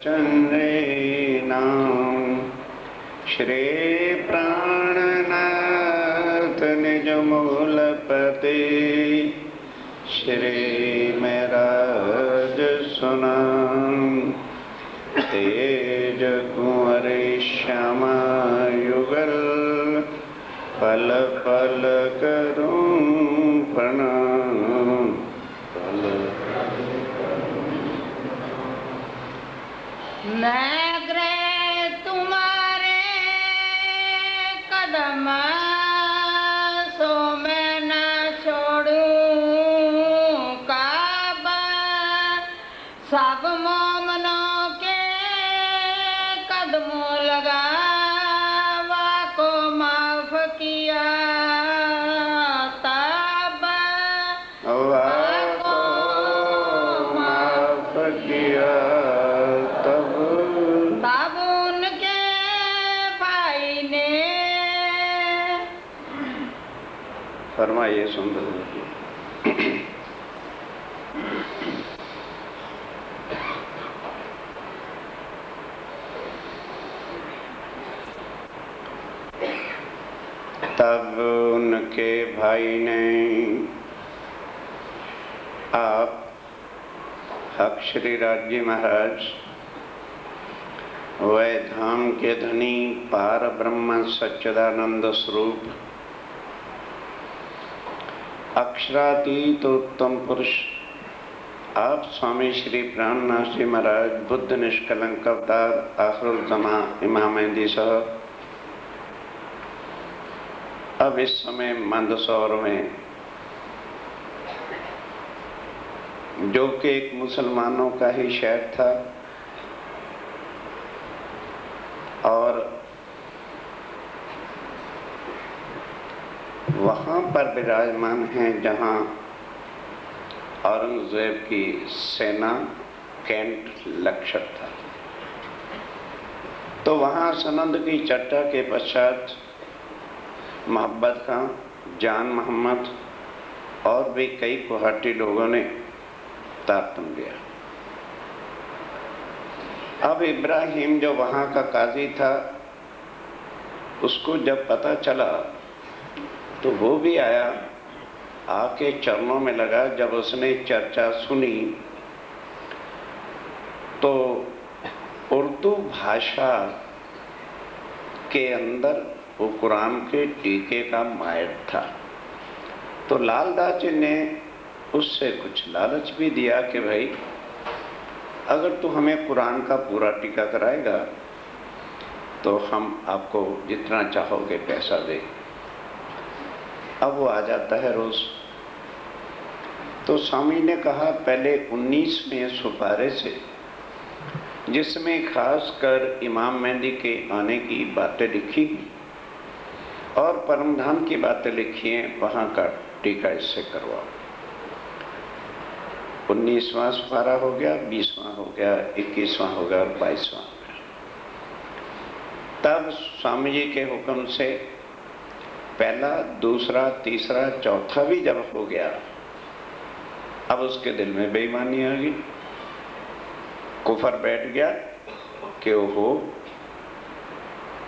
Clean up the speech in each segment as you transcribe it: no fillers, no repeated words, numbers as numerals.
चंद्रेनाम श्री प्राणनाथ निज मूलपते श्री महराज सुनाम तेज कुंवर श्यामा युगल पल पल करूं प्रणाम। मैं ग्रह तुम्हारे कदम सो मैं न छोड़ूं काबा सब मोमनों के कदमों लगा को माफ किया तब को माफ किया तब उनके भाई ने फरमाइए सुंदर तब उनके भाई ने आप हक श्री राज्य महाराज वह धाम के धनी पार ब्रह्म सच्चिदानंद स्वरूप अक्षरातीत उत्तम पुरुष आप स्वामी श्री प्राणनाथ जी महाराज बुद्ध निष्कलंक अवतार आखिरुल ज़मा इमाम मेहदी साहब अब इस समय मंदसौर में जो कि एक मुसलमानों का ही शहर था और वहाँ पर विराजमान हैं जहाँ औरंगजेब की सेना कैंट लक्षित था। तो वहाँ सनंद की चर्चा के पश्चात मोहब्बत खां, जान मोहम्मद और भी कई गुवाहाटी लोगों ने तारतम लिया। अब इब्राहिम जो वहाँ का काजी था उसको जब पता चला तो वो भी आया, आके चरणों में लगा। जब उसने चर्चा सुनी तो उर्दू भाषा के अंदर वो कुरान के टीके का माहिर था। तो लाल दास जी ने उससे कुछ लालच भी दिया कि भाई अगर तू हमें कुरान का पूरा टीका कराएगा तो हम आपको जितना चाहोगे पैसा दे। अब वो आ जाता है रोज। तो स्वामी ने कहा पहले 19वें सुपारे से जिसमें खासकर इमाम मेहदी के आने की बातें लिखी और परमधाम की बातें लिखी हैं, वहाँ का टीका इससे करवाओ। 19वां सुपारा हो गया, 20वां हो गया, 21वां हो गया और 22वां हो गया। तब स्वामी जी के हुक्म से पहला, दूसरा, तीसरा, चौथा भी जब हो गया, अब उसके दिल में बेईमानी आ गई, कुफर बैठ गया कि ओहो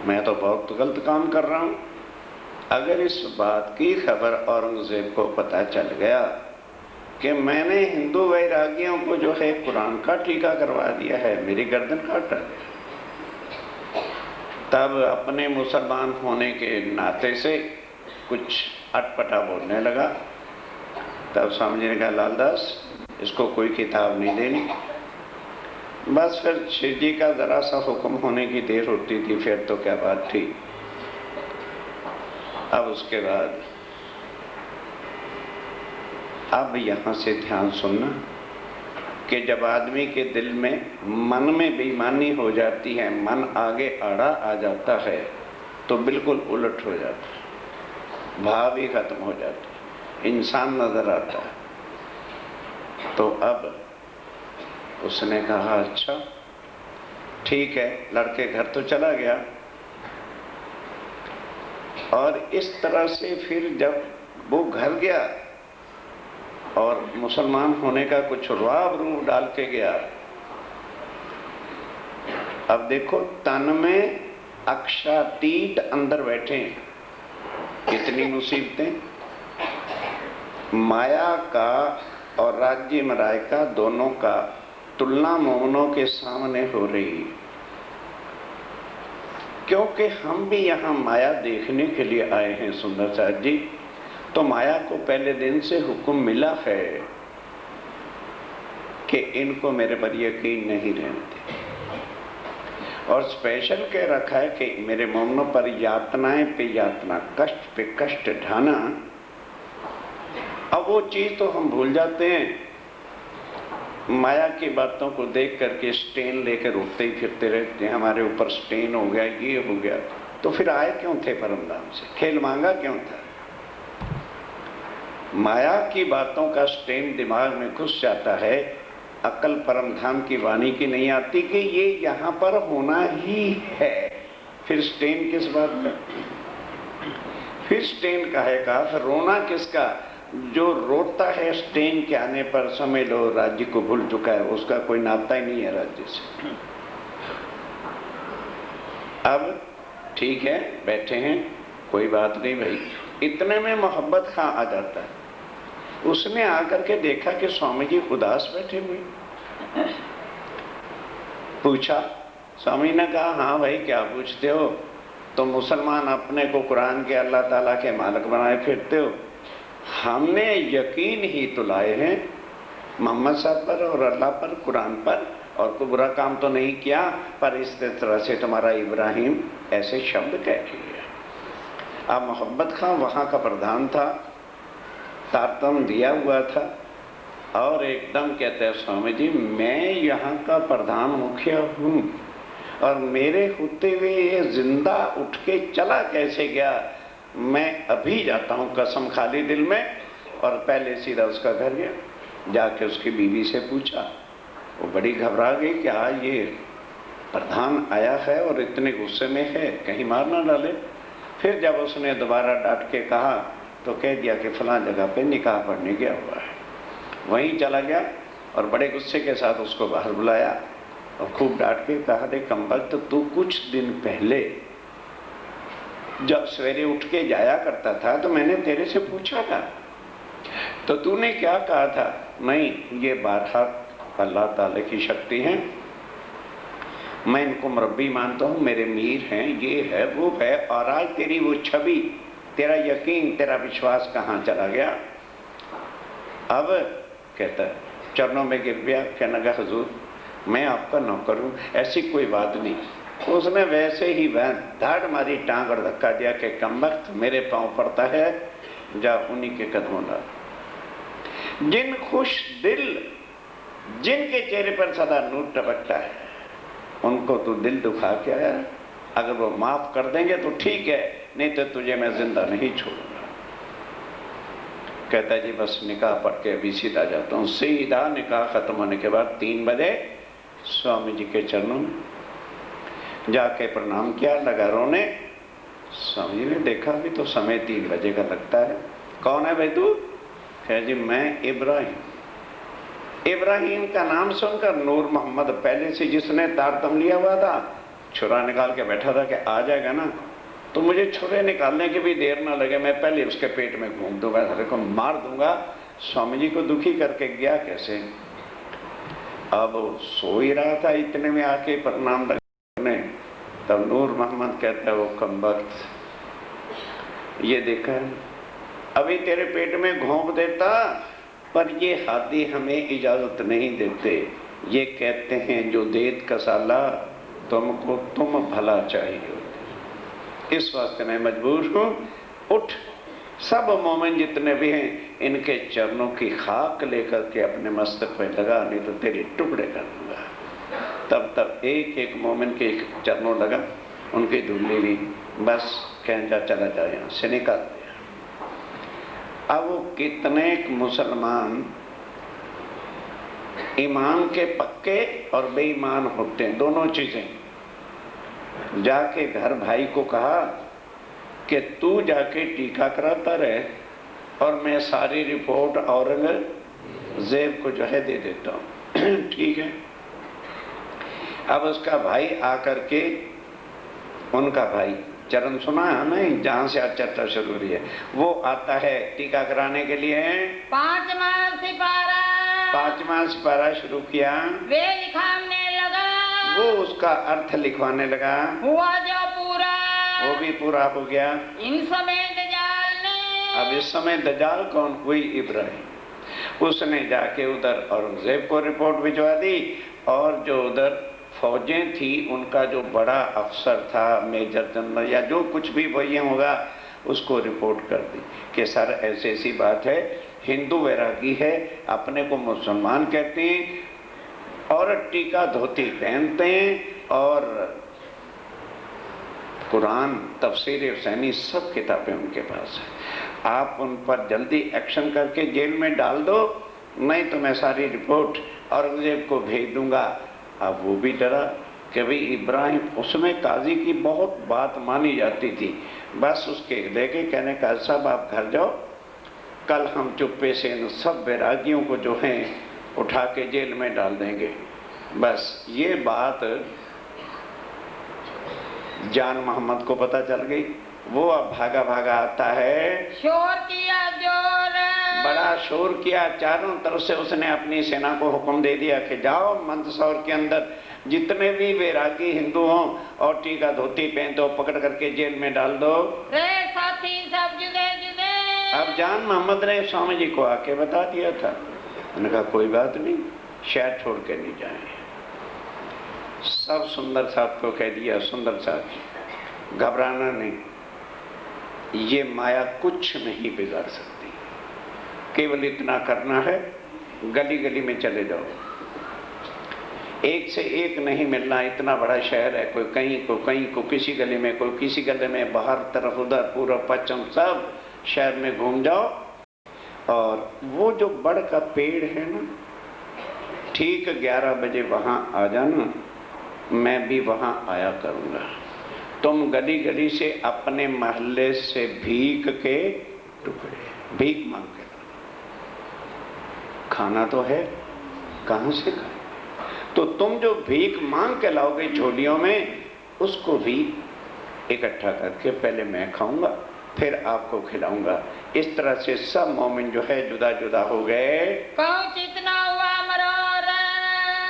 मैं तो बहुत गलत काम कर रहा हूँ। अगर इस बात की खबर औरंगजेब को पता चल गया कि मैंने हिंदू वैरागियों को जो है कुरान का टीका करवा दिया है, मेरी गर्दन काट डाली, तब अपने मुसलमान होने के नाते से कुछ अटपटा बोलने लगा। तब स्वामी जी ने कहा लालदास इसको कोई किताब नहीं देनी। बस फिर शिव जी का जरा सा हुक्म होने की देर होती थी, फिर तो क्या बात थी। अब उसके बाद अब यहाँ से ध्यान सुनना कि जब आदमी के दिल में मन में बेईमानी हो जाती है, मन आगे आड़ा आ जाता है तो बिल्कुल उलट हो जाता है, भाव ही खत्म हो जाता है, इंसान नजर आता है। तो अब उसने कहा अच्छा ठीक है, लड़के घर तो चला गया। और इस तरह से फिर जब वो घर गया और मुसलमान होने का कुछ रुआब रूह डाल के गया, अब देखो, तन में अक्षातीत अंदर बैठे हैं, कितनी मुसीबतें। माया का और राज्य मराय का दोनों का तुलना मोमनों के सामने हो रही है, क्योंकि हम भी यहाँ माया देखने के लिए आए हैं सुंदर साथ जी। तो माया को पहले दिन से हुक्म मिला है कि इनको मेरे पर यकीन नहीं रहते, और स्पेशल कह रखा है कि मेरे मोमनों पर यातनाएं पे यातना, कष्ट पे कष्ट ढाना। अब वो चीज तो हम भूल जाते हैं, माया की बातों को देख करके स्टेन लेकर उठते ही फिरते रहते हैं, हमारे ऊपर स्टेन हो गया, ये हो गया। तो फिर आए क्यों थे परमधाम से, खेल मांगा क्यों था? माया की बातों का स्टेन दिमाग में घुस जाता है, अकल परमधाम की वाणी की नहीं आती कि ये यहाँ पर होना ही है। फिर स्टेन किस बात का, फिर स्टेन काहे का, फिर रोना किसका? जो रोता है स्टेन के आने पर समझ लो राज्य को भूल चुका है, उसका कोई नाता ही नहीं है राज्य से। अब ठीक है, बैठे हैं, कोई बात नहीं भाई। इतने में मोहब्बत खां आ जाता है। उसने आकर के देखा कि स्वामी जी उदास बैठे हुए। पूछा, स्वामी ने कहा, हाँ भाई क्या पूछते हो? तो मुसलमान अपने को कुरान के अल्लाह ताला के मालिक बनाए फिरते हो। हमने यकीन ही तो लाए हैं मोहम्मद साहब पर और अल्लाह पर, कुरान पर, और कोई बुरा काम तो नहीं किया, पर इस तरह से तुम्हारा इब्राहिम ऐसे शब्द कह दिया। अब मोहब्बत खां वहाँ का प्रधान था, तारतम दिया हुआ था, और एकदम कहते हैं, स्वामी जी मैं यहाँ का प्रधान मुखिया हूँ, और मेरे होते हुए ये जिंदा उठ के चला कैसे गया? मैं अभी जाता हूँ कसम खाली दिल में। और पहले सीधा उसका घर गया, जाके उसकी बीवी से पूछा। वो बड़ी घबरा गई कि आज ये प्रधान आया है और इतने गुस्से में है, कहीं मार ना डाले। फिर जब उसने दोबारा डांट के कहा तो कह दिया कि फलां जगह पे निकाह पढ़ने गया हुआ है। वहीं चला गया और बड़े गुस्से के साथ उसको बाहर बुलाया और खूब डांट के कहा, देख कमबख्त, तू कुछ दिन पहले जब सवेरे उठ के जाया करता था तो मैंने तेरे से पूछा था, तो तूने क्या कहा था? नहीं, ये बारह अल्लाह ताला की शक्ति है, मैं इनको मुरब्बी मानता हूँ, मेरे मीर हैं, ये है वो है। और आज तेरी वो छवि, तेरा यकीन, तेरा विश्वास कहाँ चला गया? अब कहता है, चरणों में गिर गया, कहने लगा, हुजूर मैं आपका नौकर हूँ, ऐसी कोई बात नहीं। उसने वैसे ही वह धाड़ मारी, टांग और धक्का दिया कि कमबख्त मेरे पांव पड़ता है, जा उन्हीं के कदमों डाल। जिन खुश दिल, जिनके चेहरे पर सदा नूर टपकता है, उनको तू दिल दुखा के आया। अगर वो माफ कर देंगे तो ठीक है, नहीं तो तुझे मैं जिंदा नहीं छोड़ूंगा। कहता जी बस निकाह पढ़ के अभी सीधा जाता हूँ। सीधा निकाह खत्म होने के बाद 3 बजे स्वामी जी के चरणों में जाके प्रणाम किया, लगा रोने। स्वामी जी ने देखा भी तो समय 3 बजे का लगता है। कौन है भाई तू? कह जी मैं इब्राहिम। इब्राहिम का नाम सुनकर नूर मोहम्मद पहले से जिसने तारतम लिया हुआ था, छुरा निकाल के बैठा था कि आ जाएगा ना तो मुझे छुरे निकालने की भी देर ना लगे, मैं पहले उसके पेट में घूम दूंगा, सारे को मार दूंगा। स्वामी जी को दुखी करके गया कैसे? अब सो ही रहा था, इतने में आके प्रणाम करने, तब नूर मोहम्मद कहता है, वो कमबख्त, ये देखा अभी तेरे पेट में घोंप देता, पर ये हाथी हमें इजाजत नहीं देते। ये कहते हैं जो देत का साला, तुमको तुम भला चाहिए, इस वास्ते मैं मजबूर हूँ। उठ, सब मोमिन जितने भी हैं इनके चरणों की खाक लेकर के अपने मस्तक पे लगा, नहीं तो तेरे टुकड़े कर दूंगा। तब एक एक मोमिन के चरणों लगा, उनकी धूली ली, बस कह जा चला जाए, यहाँ से निकाल दिया। अब वो कितने मुसलमान ईमान के पक्के और बेईमान होते हैं, दोनों चीजें। जाके घर भाई को कहा कि तू जाके टीका कराता रहे और मैं सारी रिपोर्ट औरंगजेब को जो है दे देता हूँ। ठीक है। अब उसका भाई आकर के, उनका भाई, चरण सुना है हमें जहां से आज चर्चा शुरू हुई है, वो आता है टीका कराने के लिए। 5वां सिपारा शुरू किया, वे लिखाने लगा, वो उसका अर्थ लिखवाने लगा, हुआ जो पूरा, वो भी पूरा हो गया। इन समय दजाल ने, अब इस समय दजाल कौन? हुई इब्राहिम। उसने जाके उधर औरंगजेब को रिपोर्ट भिजवा दी, और जो उधर फौजें थी उनका जो बड़ा अफसर था, मेजर जनरल या जो कुछ भी वही होगा, उसको रिपोर्ट कर दी कि सर ऐसी ऐसी बात है, हिंदू वैरागी है, अपने को मुसलमान कहते हैं, और टीका धोती पहनते हैं, और कुरान, तफसीर हुसैनी सब किताबें उनके पास है। आप उन पर जल्दी एक्शन करके जेल में डाल दो, नहीं तो मैं सारी रिपोर्ट औरंगजेब को भेज दूंगा। अब वो भी डरा कि भाई इब्राहिम, उसमें काजी की बहुत बात मानी जाती थी, बस उसके लेके कहने का साहब आप घर जाओ, कल हम चुप्पे से इन सब वैरागियों को जो हैं उठा के जेल में डाल देंगे। बस ये बात जान मोहम्मद को पता चल गई। वो अब भागा भागा आता है, शोर किया जोर, बड़ा शोर किया, चारों तरफ से उसने अपनी सेना को हुक्म दे दिया कि जाओ मंदसौर के अंदर जितने भी वैरागी हिंदू हों और टीका धोती पहन दो, पकड़ करके जेल में डाल दो। रे साथी सब जुदे जुदे। अब जान मोहम्मद ने स्वामी जी को आके बता दिया था। उन्होंने कहा कोई बात नहीं, शहर छोड़ के नहीं जाएंगे। सब सुंदर साहब को कह दिया, सुंदर साहब घबराना नहीं, ये माया कुछ नहीं बिगाड़ सकती, केवल इतना करना है, गली गली में चले जाओ, एक से एक नहीं मिलना, इतना बड़ा शहर है, कोई कहीं को किसी गली में, कोई किसी गली में, बाहर तरफ उधर पूर्व पश्चिम सब शहर में घूम जाओ, और वो जो बड़ का पेड़ है ना, ठीक 11 बजे वहां आ जाना, मैं भी वहां आया करूंगा। तुम गली गली से अपने मोहल्ले से भीख के टुकड़े, भीख मांग के, खाना तो है, कहां से खाए, तो तुम जो भीख मांग के लाओगे झोलियों में, उसको भी इकट्ठा करके पहले मैं खाऊंगा, फिर आपको खिलाऊंगा। इस तरह से सब मोमिन जो है जुदा जुदा हो गए। चितना हुआ मरोड़,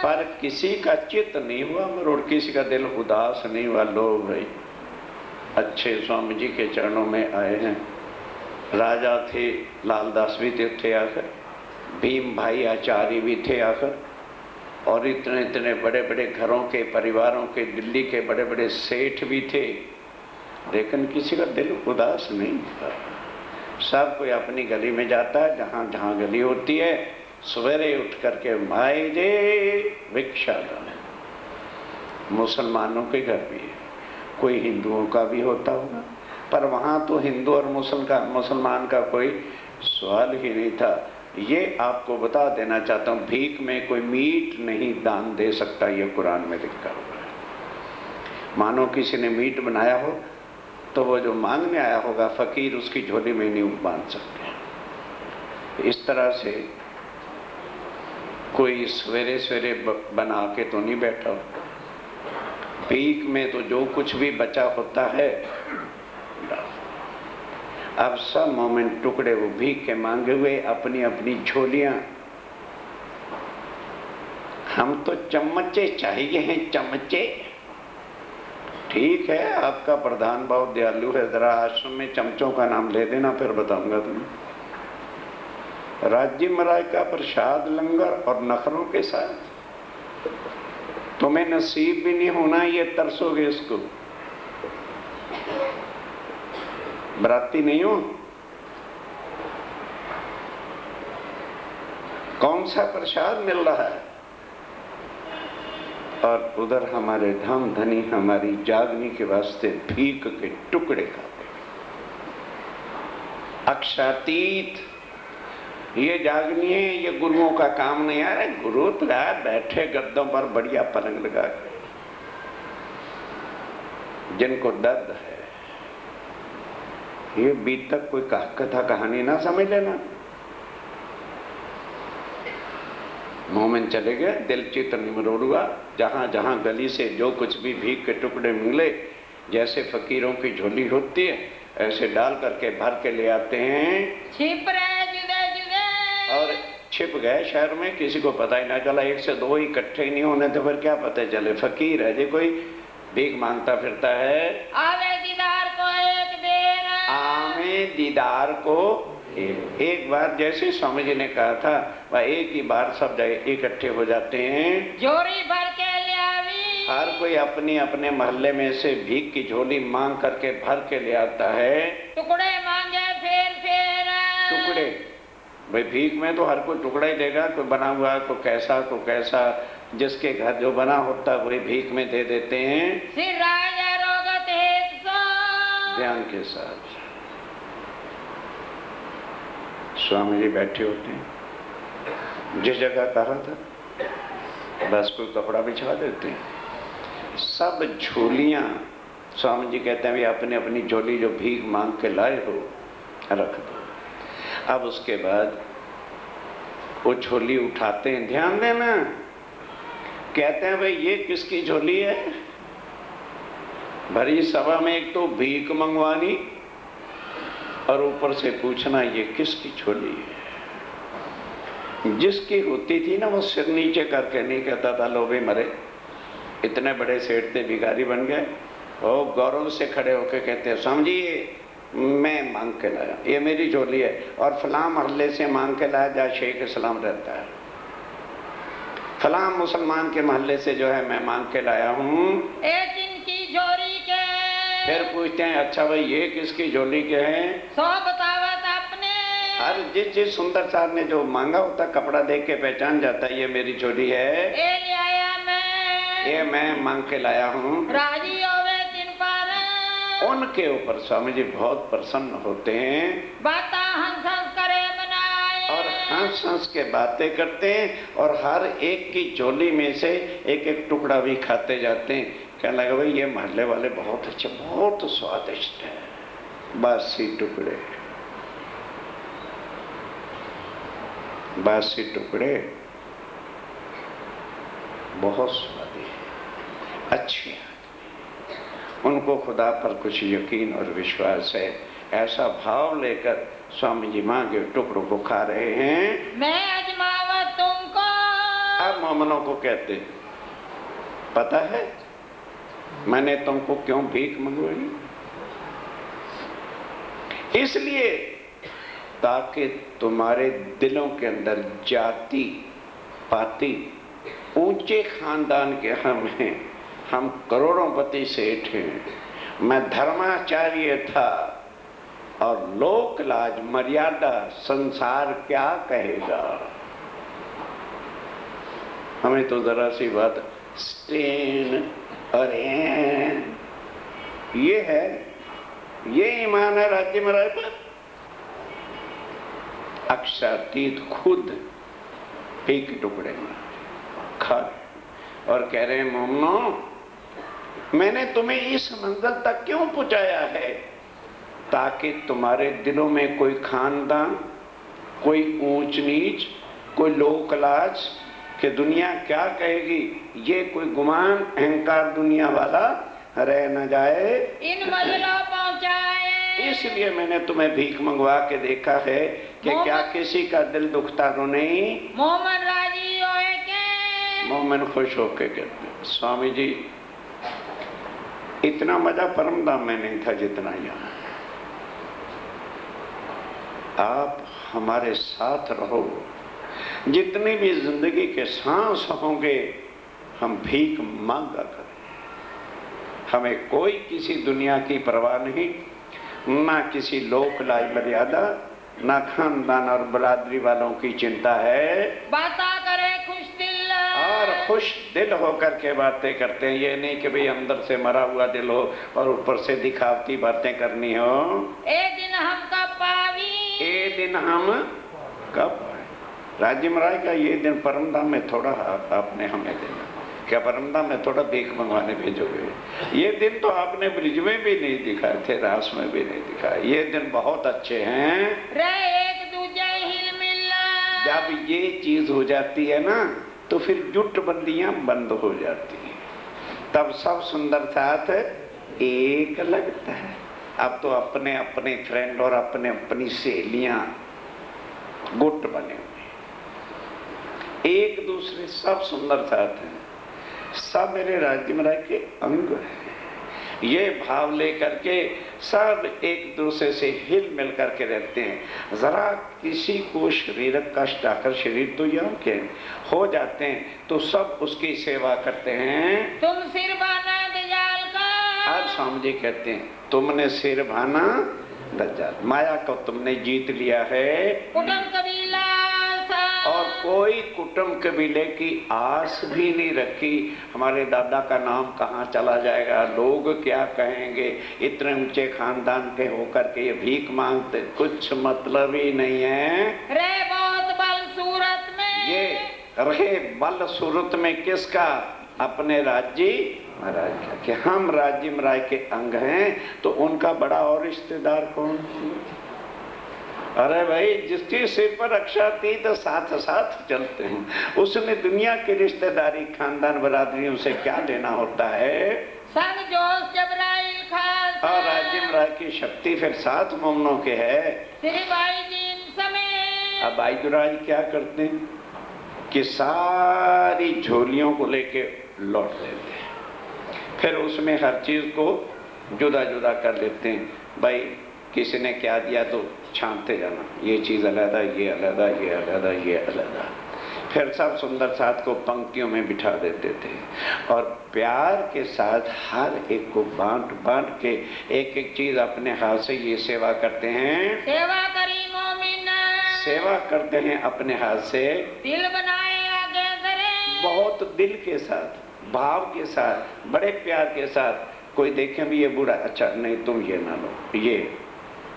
पर किसी का चित्त नहीं हुआ मरोड़, किसी का दिल उदास नहीं हुआ। लोग भाई अच्छे स्वामी जी के चरणों में आए हैं। राजा थे, लालदास भी थे आकर, भीम भाई आचार्य भी थे आकर, और इतने इतने बड़े बड़े घरों के, परिवारों के, दिल्ली के बड़े बड़े सेठ भी थे, लेकिन किसी का दिल उदास नहीं था। सब कोई अपनी गली में जाता है, जहाँ जहाँ गली होती है, सवेरे उठ करके माए जे भिक्षा दान। मुसलमानों के घर भी है, कोई हिंदुओं का भी होता होगा, पर वहाँ तो हिंदू और मुसलमान का कोई सवाल ही नहीं था। ये आपको बता देना चाहता हूँ, भीख में कोई मीट नहीं दान दे सकता, ये कुरान में लिखा हुआ है। मानो किसी ने मीट बनाया हो तो वो जो मांगने आया होगा फकीर, उसकी झोली में नहीं बांध सकते। इस तरह से कोई सवेरे सवेरे बना के तो नहीं बैठा हो। भीख में तो जो कुछ भी बचा होता है। अब सब मोमेंट टुकड़े वो भीख के मांगे हुए, अपनी अपनी झोलियां। हम तो चम्मचे चाहिए हैं, चम्मचे। ठीक है, आपका प्रधान बहुत दयालु है, जरा आश्रम में चमचों का नाम ले देना, फिर बताऊंगा तुम्हें। राज्य महाराज का प्रसाद, लंगर और नखरों के साथ तुम्हें नसीब भी नहीं होना, ये तरसोगे इसको। बराती नहीं हो, कौन सा प्रसाद मिल रहा है, और उधर हमारे धम धनी हमारी जागनी के वास्ते भीख के टुकड़े खाते। अक्षातीत ये जागनी है, ये गुरुओं का काम नहीं आ रहा है। गुरु तो बैठे गद्दों पर बढ़िया पलंग लगा के, जिनको दर्द है, ये बीत तक कोई कथा कहानी ना समझ लेना। मुंह में चले गए, दिल चित निमरोड़ हुआ। जहां जहां गली से जो कुछ भी भीख के टुकड़े मिले, जैसे फकीरों की झोली होती है ऐसे डाल करके भर के ले आते हैं। छिप रहे जुदे जुदे और छिप गए शहर में, किसी को पता ही ना चला। एक से दो इकट्ठे ही नहीं होने तो फिर क्या पता चले फकीर है जी, कोई भीख मांगता फिरता है। आवे दीदार को एक बेर, आवे दीदार को एक बार, जैसे स्वामी जी ने कहा था, वह एक ही बार सब जगह इकट्ठे हो जाते हैं। जोरी भर के ले आवी, हर कोई अपनी अपने मोहल्ले में से भीख की झोली मांग करके भर के ले आता है। टुकड़े मांगे फेर टुकड़े, भाई भीख में तो हर कोई टुकड़ा ही देगा, कोई बना हुआ, कोई कैसा, जिसके घर जो बना होता है वही भीख में दे देते हैं। सिर राजा रोगत हेत सो, ध्यान के साथ स्वामी जी बैठे होते हैं, जिस जगह कहा था बस कोई कपड़ा बिछा देते हैं। सब झोलियां स्वामी जी कहते हैं अपने अपनी झोली जो भीख मांग के लाए हो रख दो। अब उसके बाद वो झोली उठाते हैं, ध्यान देना, कहते हैं भाई ये किसकी झोली है? भरी सभा में एक तो भीख मंगवानी और ऊपर से पूछना ये किसकी झोली है। जिसकी होती थी ना वो सिर नीचे करके नहीं कहता था लो भाई मरे, इतने बड़े सेठ थे भिखारी बन गए, वो गौरव से खड़े होके कहते हैं समझिए मैं मांग के लाया, ये मेरी झोली है और फलां मोहल्ले से मांग के लाया जहाँ शेख इस्लाम रहता है, फलां मुसलमान के मोहल्ले से जो है मैं मांग के लाया हूँ। एक इनकी झोली के, फिर पूछते हैं अच्छा भाई ये किसकी झोली के हैं? सो बतावत अपने, हर जिस सुंदर साहब ने जो मांगा होता कपड़ा देख के पहचान जाता है ये मेरी झोली है, ए ले आया मैं, ये मैं मांग के लाया हूँ। राजी होवे जिन पर, उनके ऊपर स्वामी जी बहुत प्रसन्न होते हैं, बाता हंस हंस करे बनाए, और हंस हंस के बातें करते हैं और हर एक की झोली में से एक एक टुकड़ा भी खाते जाते हैं। कहने लगा भाई ये मोहल्ले वाले बहुत अच्छे, बहुत स्वादिष्ट है। बासी टुकड़े, बासी टुकड़े बहुत स्वादिष्ट, अच्छे, उनको खुदा पर कुछ यकीन और विश्वास है, ऐसा भाव लेकर स्वामी जी माँ के टुकड़ों को खा रहे हैं। मैं अजमावत तुमको, अब मोमनों को कहते पता है मैंने तुमको क्यों भीख मंगवाई? इसलिए ताकि तुम्हारे दिलों के अंदर जाति पाति, ऊंचे खानदान के हम हैं, हम करोड़ोंपति सेठ हैं, मैं धर्माचार्य था और लोक लाज मर्यादा संसार क्या कहेगा। हमें तो जरा सी बात स्टेन और ये है, ये ईमान है राज्य महाराज पर। अक्षरातीत खुद एक टुकड़े में खा और कह रहे हैं मोमनो मैंने तुम्हें इस मंजिल तक क्यों पहुंचाया है? ताकि तुम्हारे दिलों में कोई खानदान, कोई ऊंच नीच, कोई लोक लाज कि दुनिया क्या कहेगी, ये कोई गुमान अहंकार दुनिया वाला रह न जाए, इन मंजिलों पहुंचाए। इसलिए मैंने तुम्हें भीख मंगवा के देखा है कि क्या किसी का दिल दुखता तो नहीं। मोमन राजी होए के, मोमन खुश होके कहते हैं स्वामी जी इतना मजा परमधाम में नहीं था जितना यहाँ। आप हमारे साथ रहो, जितनी भी जिंदगी के सांस होंगे हम भीख मांगा करें। हमें कोई किसी दुनिया की परवाह नहीं, ना किसी लोक लाज मर्यादा, ना खानदान और बरादरी वालों की चिंता है। बाता करे खुश दिल, और खुश दिल होकर के बातें करते हैं। ये नहीं कि भाई अंदर से मरा हुआ दिल हो और ऊपर से दिखावती बातें करनी हो। ए दिन हम कब पावी, ये दिन हम कब पाए? राज्य महाराज का ये दिन परमधाम में थोड़ा आपने हमें देना, क्या परमधाम में थोड़ा भीख मंगवाने भेजोगे? ये दिन तो आपने ब्रिज में भी नहीं दिखाए थे, रास में भी नहीं दिखाए। ये दिन बहुत अच्छे हैं रे एक दूजे हिल मिल, जब ये चीज हो जाती है ना तो फिर जुटबंदियां बंद हो जाती हैं, तब सब सुंदर साथ एक लगता है। अब तो अपने अपने फ्रेंड और अपने अपनी सहेलियां गुट बने हुए, एक दूसरे सब सुंदर साथ हैं, सब मेरे राज्य में के अंग हैं। ये भाव लेकर के सब एक दूसरे से हिल मिल करके रहते हैं। जरा किसी को शारीरिक कष्ट आकर शरीर तो यहाँ के हो जाते हैं तो सब उसकी सेवा करते हैं। तुम सिर बाना दयाल का, आज स्वामी जी कहते हैं तुमने सिर भाना दज्जाल, माया को तुमने जीत लिया है, कुटुंब कबीला और कोई कुटुंब कबीले की आस भी नहीं रखी। हमारे दादा का नाम कहाँ चला जाएगा, लोग क्या कहेंगे, इतने ऊंचे खानदान के होकर के ये भीख मांगते, कुछ मतलब ही नहीं है। रे बहुत बल सूरत में, ये रहे बल सूरत में किसका, अपने राज्य महाराज का, कि हम राज्य महाराज के अंग हैं तो उनका बड़ा और रिश्तेदार कौन। अरे भाई जिसकी सिर पर रक्षा थी तो साथ साथ चलते हैं, उसने दुनिया की रिश्तेदारी खानदान बरादरियों से क्या लेना होता है। संग जोश जबराइल खास, और राज्य महाराज की शक्ति फिर साथ मोमनों के है। श्री भाई जी इन समय अब भाई दुराज क्या करते हैं कि सारी झोलियों को लेके लौट देते हैं, फिर उसमें हर चीज को जुदा जुदा कर लेते हैं। भाई किसी ने क्या दिया तो छांटते जाना, ये चीज अलग, ये अलग, ये अलग, ये अलग। फिर सब सुंदर साथ को पंक्तियों में बिठा देते थे और प्यार के साथ हर एक को बांट बांट के एक एक चीज अपने हाथ से ये सेवा करते हैं। सेवा करी मोमिन, सेवा करते हैं अपने हाथ से, दिल बनाए आगे धरे, बहुत दिल के साथ, भाव के साथ, बड़े प्यार के साथ। कोई देखे भी ये बुरा, अच्छा नहीं तुम ये ना लो, ये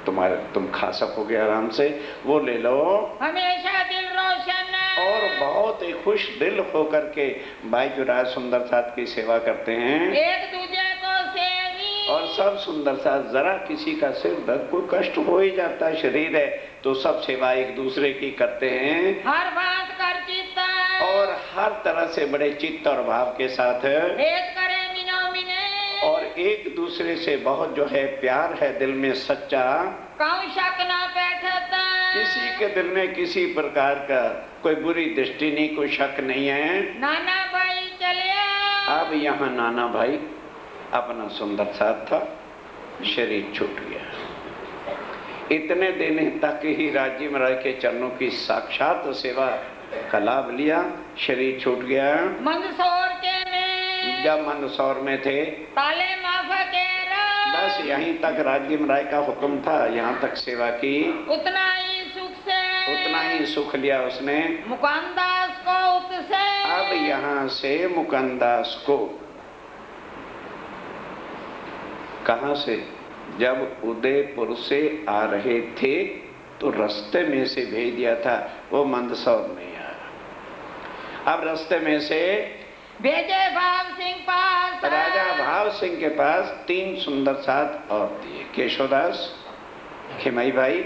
तुम्हारे तुम खा सकोगे आराम से, वो ले लो। हमेशा दिल रोशन, और बहुत ही खुश दिल होकर के भाई जुराज सुंदर साथ की सेवा करते हैं, एक दूसरे को सेवी, और सब सुंदर साथ। जरा किसी का सिर दर्द कोई कष्ट हो ही जाता है, शरीर है तो सब सेवा एक दूसरे की करते हैं, हर बात कर चित्ता, और हर तरह से बड़े चित्त और भाव के साथ एक करे मिनो मिने, और एक दूसरे से बहुत जो है प्यार है दिल में सच्चा, कहूँ शक ना बैठता, किसी के दिल में किसी प्रकार का कोई बुरी दृष्टि नहीं, कोई शक नहीं है। नाना भाई चले, अब यहाँ नाना भाई अपना सुंदर साथ था, शरीर छूट गया। इतने दिन तक ही राज्य महाराज के चरणों की साक्षात सेवा का लाभ लिया, शरीर छूट गया। मंदसौर के में, जब मंदसौर में थे ताले माफा के बस यहीं तक राज्य महाराज का हुक्म था, यहाँ तक सेवा की, उतना ही सुख से, उतना ही सुख लिया उसने। मुकानदास को उससे, अब यहाँ से मुकंदास को कहाँ से, जब उदयपुर से आ रहे थे तो रास्ते में से भेज दिया था, वो मंदसौर में आया। अब रास्ते में से भेजे भाव सिंह पास, राजा भाव सिंह के पास 3 सुंदर साथ और दिए, केशवदास, खिमाई भाई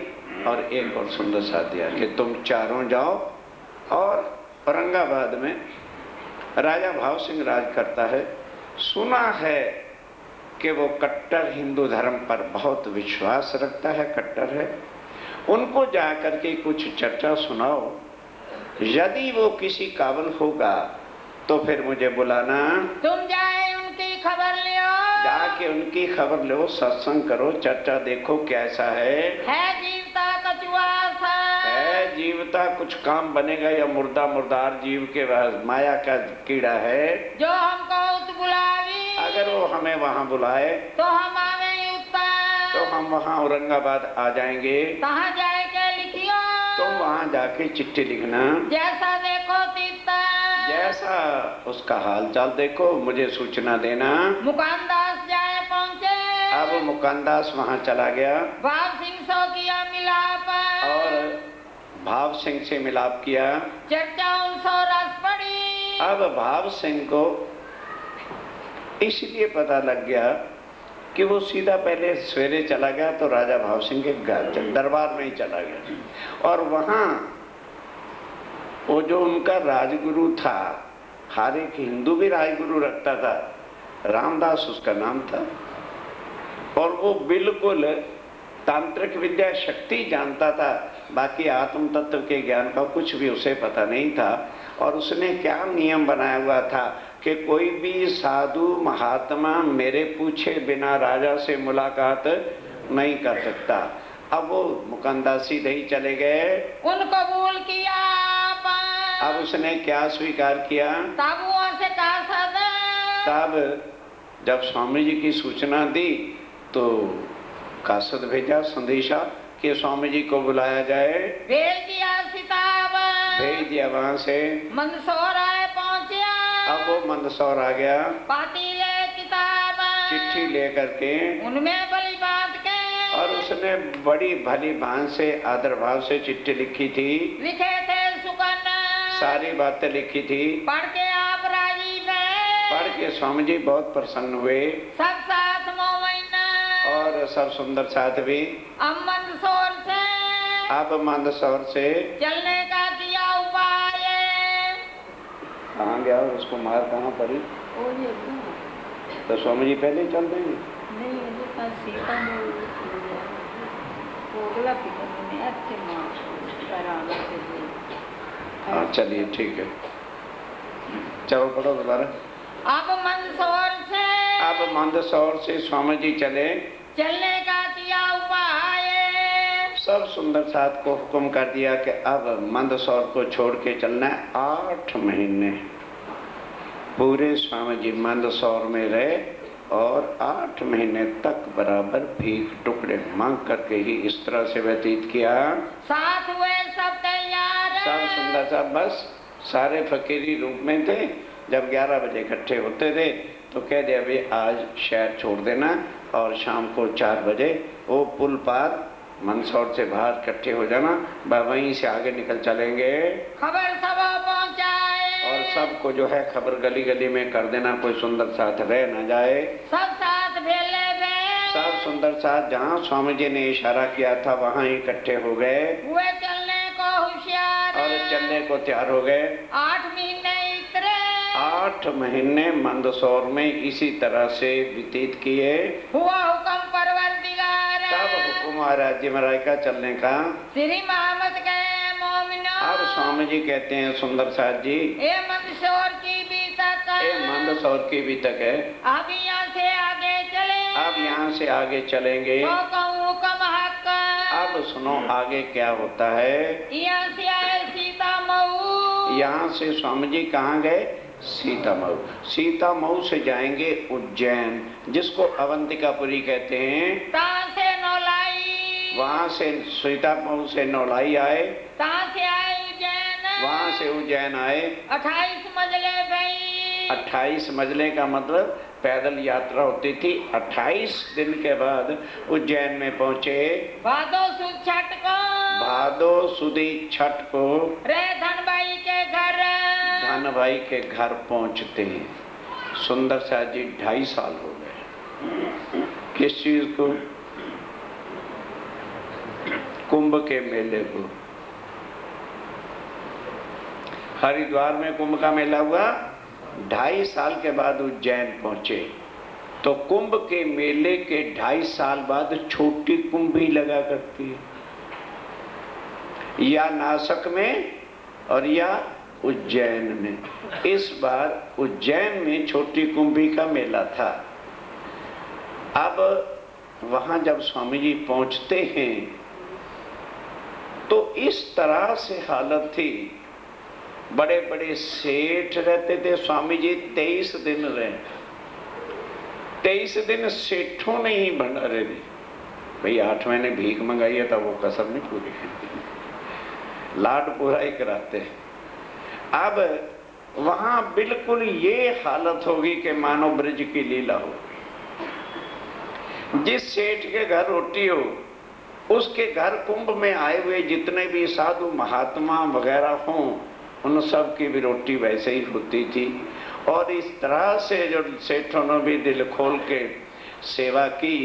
और एक और सुंदर साथ दिया कि तुम चारों जाओ। और औरंगाबाद में राजा भाव सिंह राज करता है। सुना है कि वो कट्टर हिंदू धर्म पर बहुत विश्वास रखता है, कट्टर है। उनको जाकर के कुछ चर्चा सुनाओ, यदि वो किसी काबिल होगा तो फिर मुझे बुलाना, तुम जाए उनकी खबर लियो, जाके उनकी खबर लो, सत्संग करो, चर्चा देखो कैसा है जीवता कचुआ सा, है जीवता कुछ काम बनेगा या मुर्दा मुर्दार जीव के माया का कीड़ा है, जो हमको उस बुलावी, अगर वो हमें वहाँ बुलाए तो हम आवे उत्तर, तो हम वहाँ औरंगाबाद आ जाएंगे। कहाँ जाए के लिखियो, तुम वहाँ जाके चिट्ठी लिखना, जैसा देखो तीता, जैसा उसका हाल चाल देखो, मुझे सूचना देना। मुकानदास जाए पहुँचे, अब मुकानदास वहाँ चला गया, भाव सिंह सो किया मिलाप, और भाव सिंह से मिलाप किया, चर्चा उनसो रस पड़ी। अब भाव सिंह को इसलिए पता लग गया कि वो सीधा पहले सवेरे चला गया तो राजा भाव सिंह के घर दरबार में ही चला गया, और वहाँ वो जो उनका राजगुरु था, हर एक हिंदू भी राजगुरु रखता था, रामदास उसका नाम था, और वो बिल्कुल तांत्रिक विद्या शक्ति जानता था, बाकी आत्म तत्व के ज्ञान का कुछ भी उसे पता नहीं था। और उसने क्या नियम बनाया हुआ था कि कोई भी साधु महात्मा मेरे पूछे बिना राजा से मुलाकात नहीं कर सकता। अब वो मुकंदा सीधे ही चले गए, उन कबूल किया आपन। अब उसने क्या स्वीकार किया? तब वहाँ से कहा सदा, तब जब स्वामी जी की सूचना दी तो कासद भेजा संदेशा कि स्वामी जी को बुलाया जाए। भेज दिया सिताब, भेज दिया। वहां से मंदसौर आए पहुँचा। अब वो मंदसौर आ गया, पाती ले किताब, चिट्ठी लेकर के, उनमें बड़ी बात के, और उसने बड़ी भली भांति से आदर भाव से चिट्ठी लिखी थी, लिखे थे सुकन, सारी बातें लिखी थी। पढ़ के आप राजी थे, पढ़ के स्वामी जी बहुत प्रसन्न हुए, सब साथ मोमिन, और सब सुंदर साथ भी। अब मंदसौर से, अब मंदसौर से चलने का किया उपाय। कहाँ गया और उसको मार कहाँ पड़ी? तो स्वामी जी पहले ही चल देंगे। हाँ चलिए ठीक है, चलो पढ़ो दोबारा। अब मंदसौर से, अब मंदसौर से स्वामी जी चले, चलने का किया उपाय। सब सुंदर साथ को हुक्म कर दिया कि अब मंदसौर को छोड़ के चलना है। 8 महीने पूरे स्वामी जी मंदसौर में रहे, और 8 महीने तक बराबर भीख टुकड़े मांग करके ही इस तरह से व्यतीत किया। साथ हुए सब तैयार, सब सुंदर सा, बस सारे फकीरी रूप में थे। जब 11 बजे इकट्ठे होते थे तो कह दिया भाई आज शहर छोड़ देना, और शाम को 4 बजे वो पुल पार मंदसौर से बाहर इकट्ठे हो जाना, वहीं से आगे निकल चलेंगे। खबर सब पहुंचाए, और सबको जो है खबर गली गली में कर देना, कोई सुंदर साथ रह न जाए। सब साथ भेले गए, सब सुंदर साथ जहाँ स्वामी जी ने इशारा किया था वहाँ ही इकट्ठे हो गए, हुए चलने को होशियार, और चलने को तैयार हो गए। 8 महीने इतरे, 8 महीने मंदसौर में इसी तरह से व्यतीत किए। हुआ हुक्म परवरदिगार, तब हुक्म आ राज्य महाराज का चलने का। श्री मोहम्मद के मोमिनो, अब स्वामी जी कहते हैं सुंदर साथ जी, ए मंदसौर की भी तक, ये मंदसौर की भी तक है, अब यहाँ से आगे चले, अब यहाँ से आगे चलेंगे। तो कहूँ हुक्म हक, अब सुनो आगे क्या होता है। यहाँ से आए सीता मऊ, यहाँ से स्वामी जी कहाँ गए? सीतामऊ। सीतामऊ से जाएंगे उज्जैन, जिसको अवंतिकापुरी कहते हैं। तहाँ से नौलाई, वहाँ से सीतामऊ से नौलाई आए, तहाँ से आए उज्जैन, वहाँ से उज्जैन आए। 28 मंजिले गई, 28 मंजिले का मतलब पैदल यात्रा होती थी। 28 दिन के बाद उज्जैन में पहुँचे। भादो सुद छठ को, भादो सुदी छठ को रे धनबाई के घर, धन भाई के घर पहुँचते हैं। सुंदर साथ जी 2.5 साल हो गए। किस चीज को? कुंभ के मेले को। हरिद्वार में कुंभ का मेला हुआ, 2.5 साल के बाद उज्जैन पहुंचे। तो कुंभ के मेले के 2.5 साल बाद छोटी कुंभ भी लगा करती है, या नासिक में और या उज्जैन में। इस बार उज्जैन में छोटी कुंभी का मेला था। अब वहां जब स्वामी जी पहुंचते हैं तो इस तरह से हालत थी। बड़े बड़े सेठ रहते थे। स्वामी जी 23 दिन रहे। 23 दिन सेठों ने ही भंडारे दी। भाई 8 महीने भीख मंगाई है तो वो कसम नहीं पूरी है, लाड पूरा ही कराते हैं। अब वहां बिल्कुल ये हालत होगी कि मानो ब्रज की लीला हो। जिस सेठ के घर रोटी हो उसके घर कुंभ में आए हुए जितने भी साधु महात्मा वगैरह हों उन सब की भी रोटी वैसे ही होती थी। और इस तरह से जो सेठों ने भी दिल खोल के सेवा की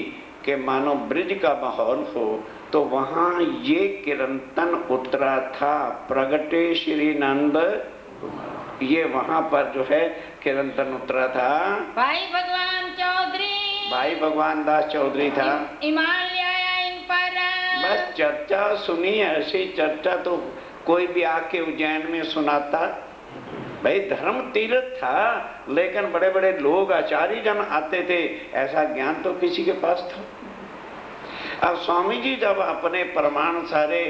कि मानो ब्रज का माहौल हो। तो वहां ये कीर्तन उतरा था, प्रगटे श्री नंद, ये वहां पर जो है कीर्तन उतरा था। भाई भगवान चौधरी, भाई भगवान दास चौधरी था। ईमान ले आया इन पर। बस चर्चा सुनी, ऐसी चर्चा तो कोई भी आके उज्जैन में सुनाता। भाई धर्म तीर्थ था, लेकिन बड़े बड़े लोग आचार्य जन आते थे, ऐसा ज्ञान तो किसी के पास था। अब स्वामी जी जब अपने प्रमाण सारे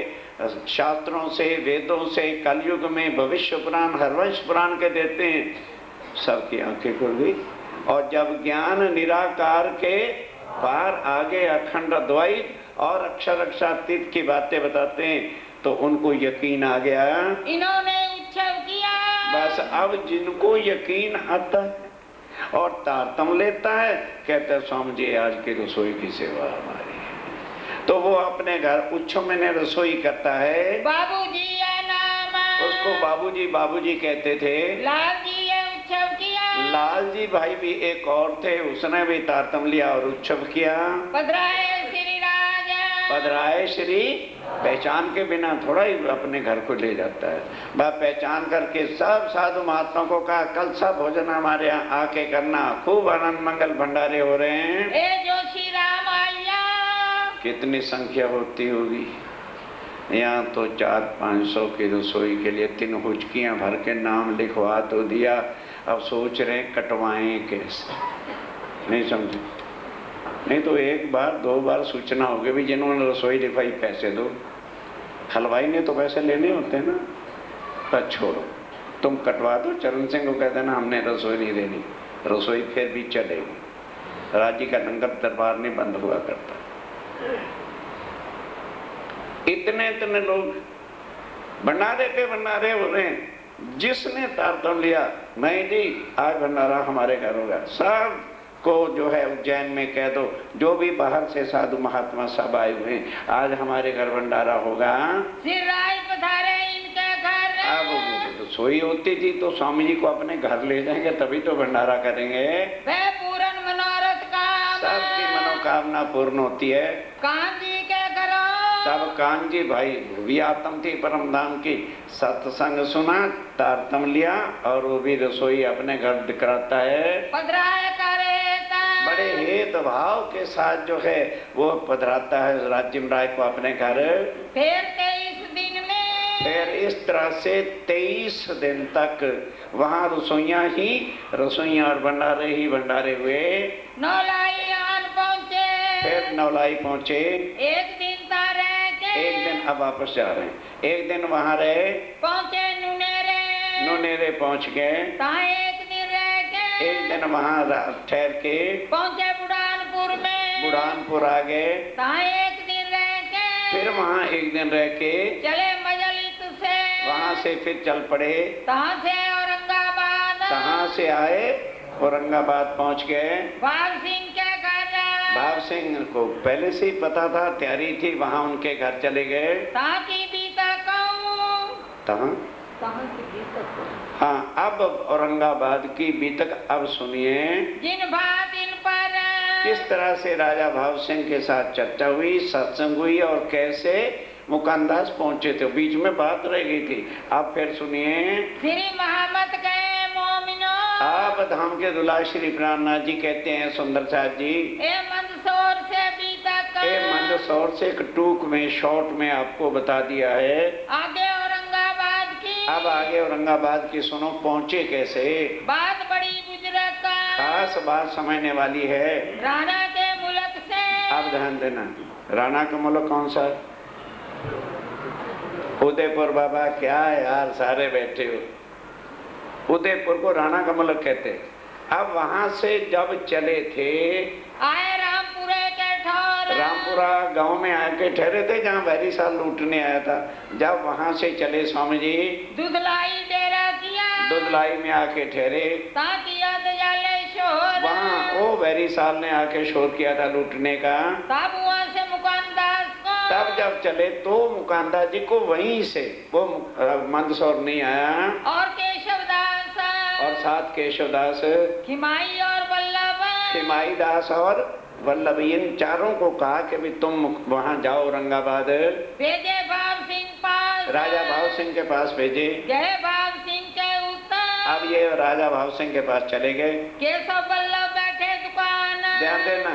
शास्त्रों से, वेदों से, कलयुग में भविष्य पुराण, हरवंश पुराण के देते हैं, सबकी आंखें खुल गई। और जब ज्ञान निराकार के पार आगे अखंड द्वैत और अक्षर अक्षरातीत की बातें बताते हैं, तो उनको यकीन आ गया। इन्होंने उत्सव किया। बस अब जिनको यकीन आता है और तारतम लेता है, कहते हैं स्वामी जी आज की रसोई की सेवा हमारी है। तो वो अपने घर उत्सव में रसोई करता है। बाबूजी या नाम, उसको बाबूजी बाबूजी कहते थे। लाल जी ये उत्सव किया। लाल जी भाई भी एक और थे, उसने भी तारतम लिया और उत्सव किया। पधराए श्री राजा, पधराए श्री, पहचान के बिना थोड़ा ही अपने घर को ले जाता है। वह पहचान करके सब साधु महात्मा को कहा कल सब भोजन हमारे यहाँ आके करना, खूब आनंद मंगल भंडारे हो रहे हैं। ए जोशी राम आया। कितनी संख्या होती होगी यहाँ तो 400-500 की रसोई के लिए 3 हुचकियाँ भर के नाम लिखवा तो दिया। अब सोच रहे कटवाएं कैसे, नहीं समझे। नहीं तो 1 बार 2 बार सूचना होगी भी जिन्होंने रसोई लिखवाई पैसे दो। हलवाई ने तो पैसे लेने होते हैं ना। तो छोड़ो, तुम कटवा दो। चरण सिंह को कहते ना हमने रसोई नहीं देनी, रसोई फिर भी चलेगी। राज्य का लंगर दरबार नहीं बंद हुआ करता। इतने इतने लोग भंडारे पे भंडारे हो रहे हैं। जिसने तारतम लिया, नहीं जी आज भंडारा हमारे घर होगा, सब को जो है उज्जैन में कह दो, जो भी बाहर से साधु महात्मा सब आए हुए हैं, आज हमारे घर भंडारा होगा। सिराज पधारे इनके घर। अब रसोई होती थी तो स्वामी जी को अपने घर ले जाएंगे, तभी तो भंडारा करेंगे। वह पूर्ण मनोरथ का, सबकी मनोकामना पूर्ण होती है। कांजी के घरों, तब कांजी भाई भी आत्म थी परम धाम की, सत्संग सुना, तारतम लिया और वो भी रसोई अपने घर दिखराता है। पधराए करे बड़े हेत भाव के साथ जो है वो पधराता है राज्यम राय को अपने घर। फिर 23 दिन में, फिर इस तरह से 23 दिन तक वहाँ रसोइयाँ ही रसोइयाँ और भंडारे ही भंडारे हुए। नौलाई आन पहुँचे। फिर नौलाई पहुँचे। एक दिन तारे के, एक दिन अब वापस जा रहे हैं। एक दिन वहाँ रहे, पहुँचे नुनेरे। नुनेरे पहुँच गए। कहाँ एक दिन रह के, एक दिन वहाँ ठहर के पहुँचे बुढ़ानपुर में। बुढ़ानपुर आ गए। कहाँ एक दिन रह के, फिर वहाँ एक दिन रह के चले मजलिस से। वहाँ से फिर चल पड़े। कहाँ से औरंगाबाद। कहाँ से आए, औरंगाबाद पहुँच गए। भाव सिंह के घर। भाव सिंह को पहले से ही पता था, तैयारी थी, वहाँ उनके घर चले गए। ताकि बीता कहूँ, हाँ अब औरंगाबाद की बीतक अब सुनिए। जिन बात इन पर किस तरह से राजा भाव सिंह के साथ चर्चा हुई, सत्संग हुई और कैसे मुकानदास पहुंचे थे, बीच में बात रह गई थी। अब फिर सुनिए। श्री मोहम्मद के मोमिनो, आप धाम के दुला श्री प्राणनाथ जी कहते हैं सुंदर साहब जी, ए मंदसौर से बीता मंदसौर से एक टूक में शॉर्ट में आपको बता दिया है। आगे औरंगाबाद की। अब आगे औरंगाबाद की सुनो, पहुंचे कैसे। बात बड़ी बुजुर्ग का, खास बात समझने वाली है। राणा के मुल्क से। अब ध्यान देना, राणा का मुल्क कौन सा? उदयपुर। बाबा क्या यार सारे बैठे हो, उदयपुर को राणा का मुल्क कहते। अब वहां से जब चले थे, आए रामपुरे के ठौर। रामपुरा गांव में आके ठहरे थे जहाँ वैरी साल लूटने आया था। जब वहां से चले स्वामी जी, दुधलाई डेरा किया। दुधलाई में आके ठहरे। ताकि दयाले शोर, वहाँ वो वैरी साल ने आके शोर किया था लूटने का। तब वहाँ से मुकानदास को, तब जब चले तो मुकानदास जी को वहीं से वो मंदसौर नहीं आया। और केशवदास, और साथ केशवदास, खिमाई और वल्लभ, खिमाई दास और वल्लभ इन चारों को कहा कि भी तुम वहां जाओ औरंगाबाद। भेजे भाव सिंह पास, राजा भाव सिंह के पास भेजे। जय भाव सिंह के उत्तर, अब ये राजा भाव सिंह के पास चले गए। केशव वल्लभ बैठे दुकान। ध्यान देना,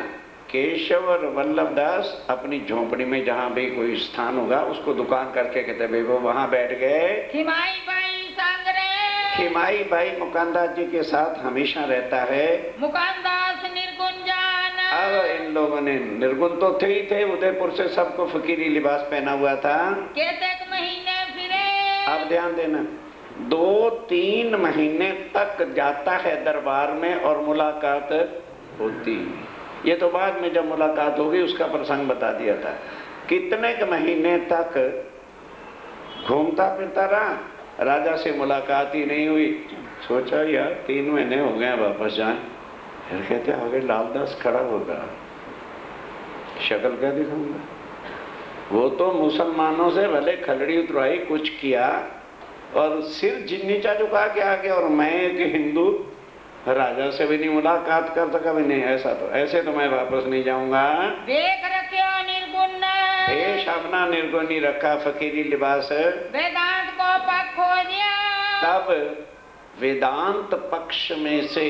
केशव और वल्लभ दास अपनी झोपड़ी में जहाँ भी कोई स्थान होगा उसको दुकान करके कहते भाई वो वहां बैठ गए। खिमाई भाई सांगरे, खिमाई भाई मुकानदास जी के साथ हमेशा रहता है। मुकानदास निर्गुण जान। अब इन लोगों ने, निर्गुण तो थे ही थे, उदयपुर से सबको फकीरी लिबास पहना हुआ था। केतक महीने फिरे। अब ध्यान देना, 2-3 महीने तक जाता है दरबार में और मुलाकात होती। ये तो बाद में जब मुलाकात होगी उसका प्रसंग बता दिया था। कितने के महीने तक घूमता फिरता रहा, राजा से मुलाकात ही नहीं हुई। सोचा यार 3 महीने हो गए वापस जाए। फिर कहते आगे लालदास खड़ा होगा, शक्ल क्या दिखाऊंगा। वो तो मुसलमानों से भले खलड़ी उतरवाई, कुछ किया और सिर नीचा झुका के आ गया, और मैं एक हिंदू राजा से भी नहीं मुलाकात कर सका भी नहीं। ऐसे तो मैं वापस नहीं जाऊंगा। देख रखे निर्गुण, देश अपना निर्गुण ही रखा, फकीरी लिबास। वेदांत को पक्ष हो दिया। तब वेदांत पक्ष में से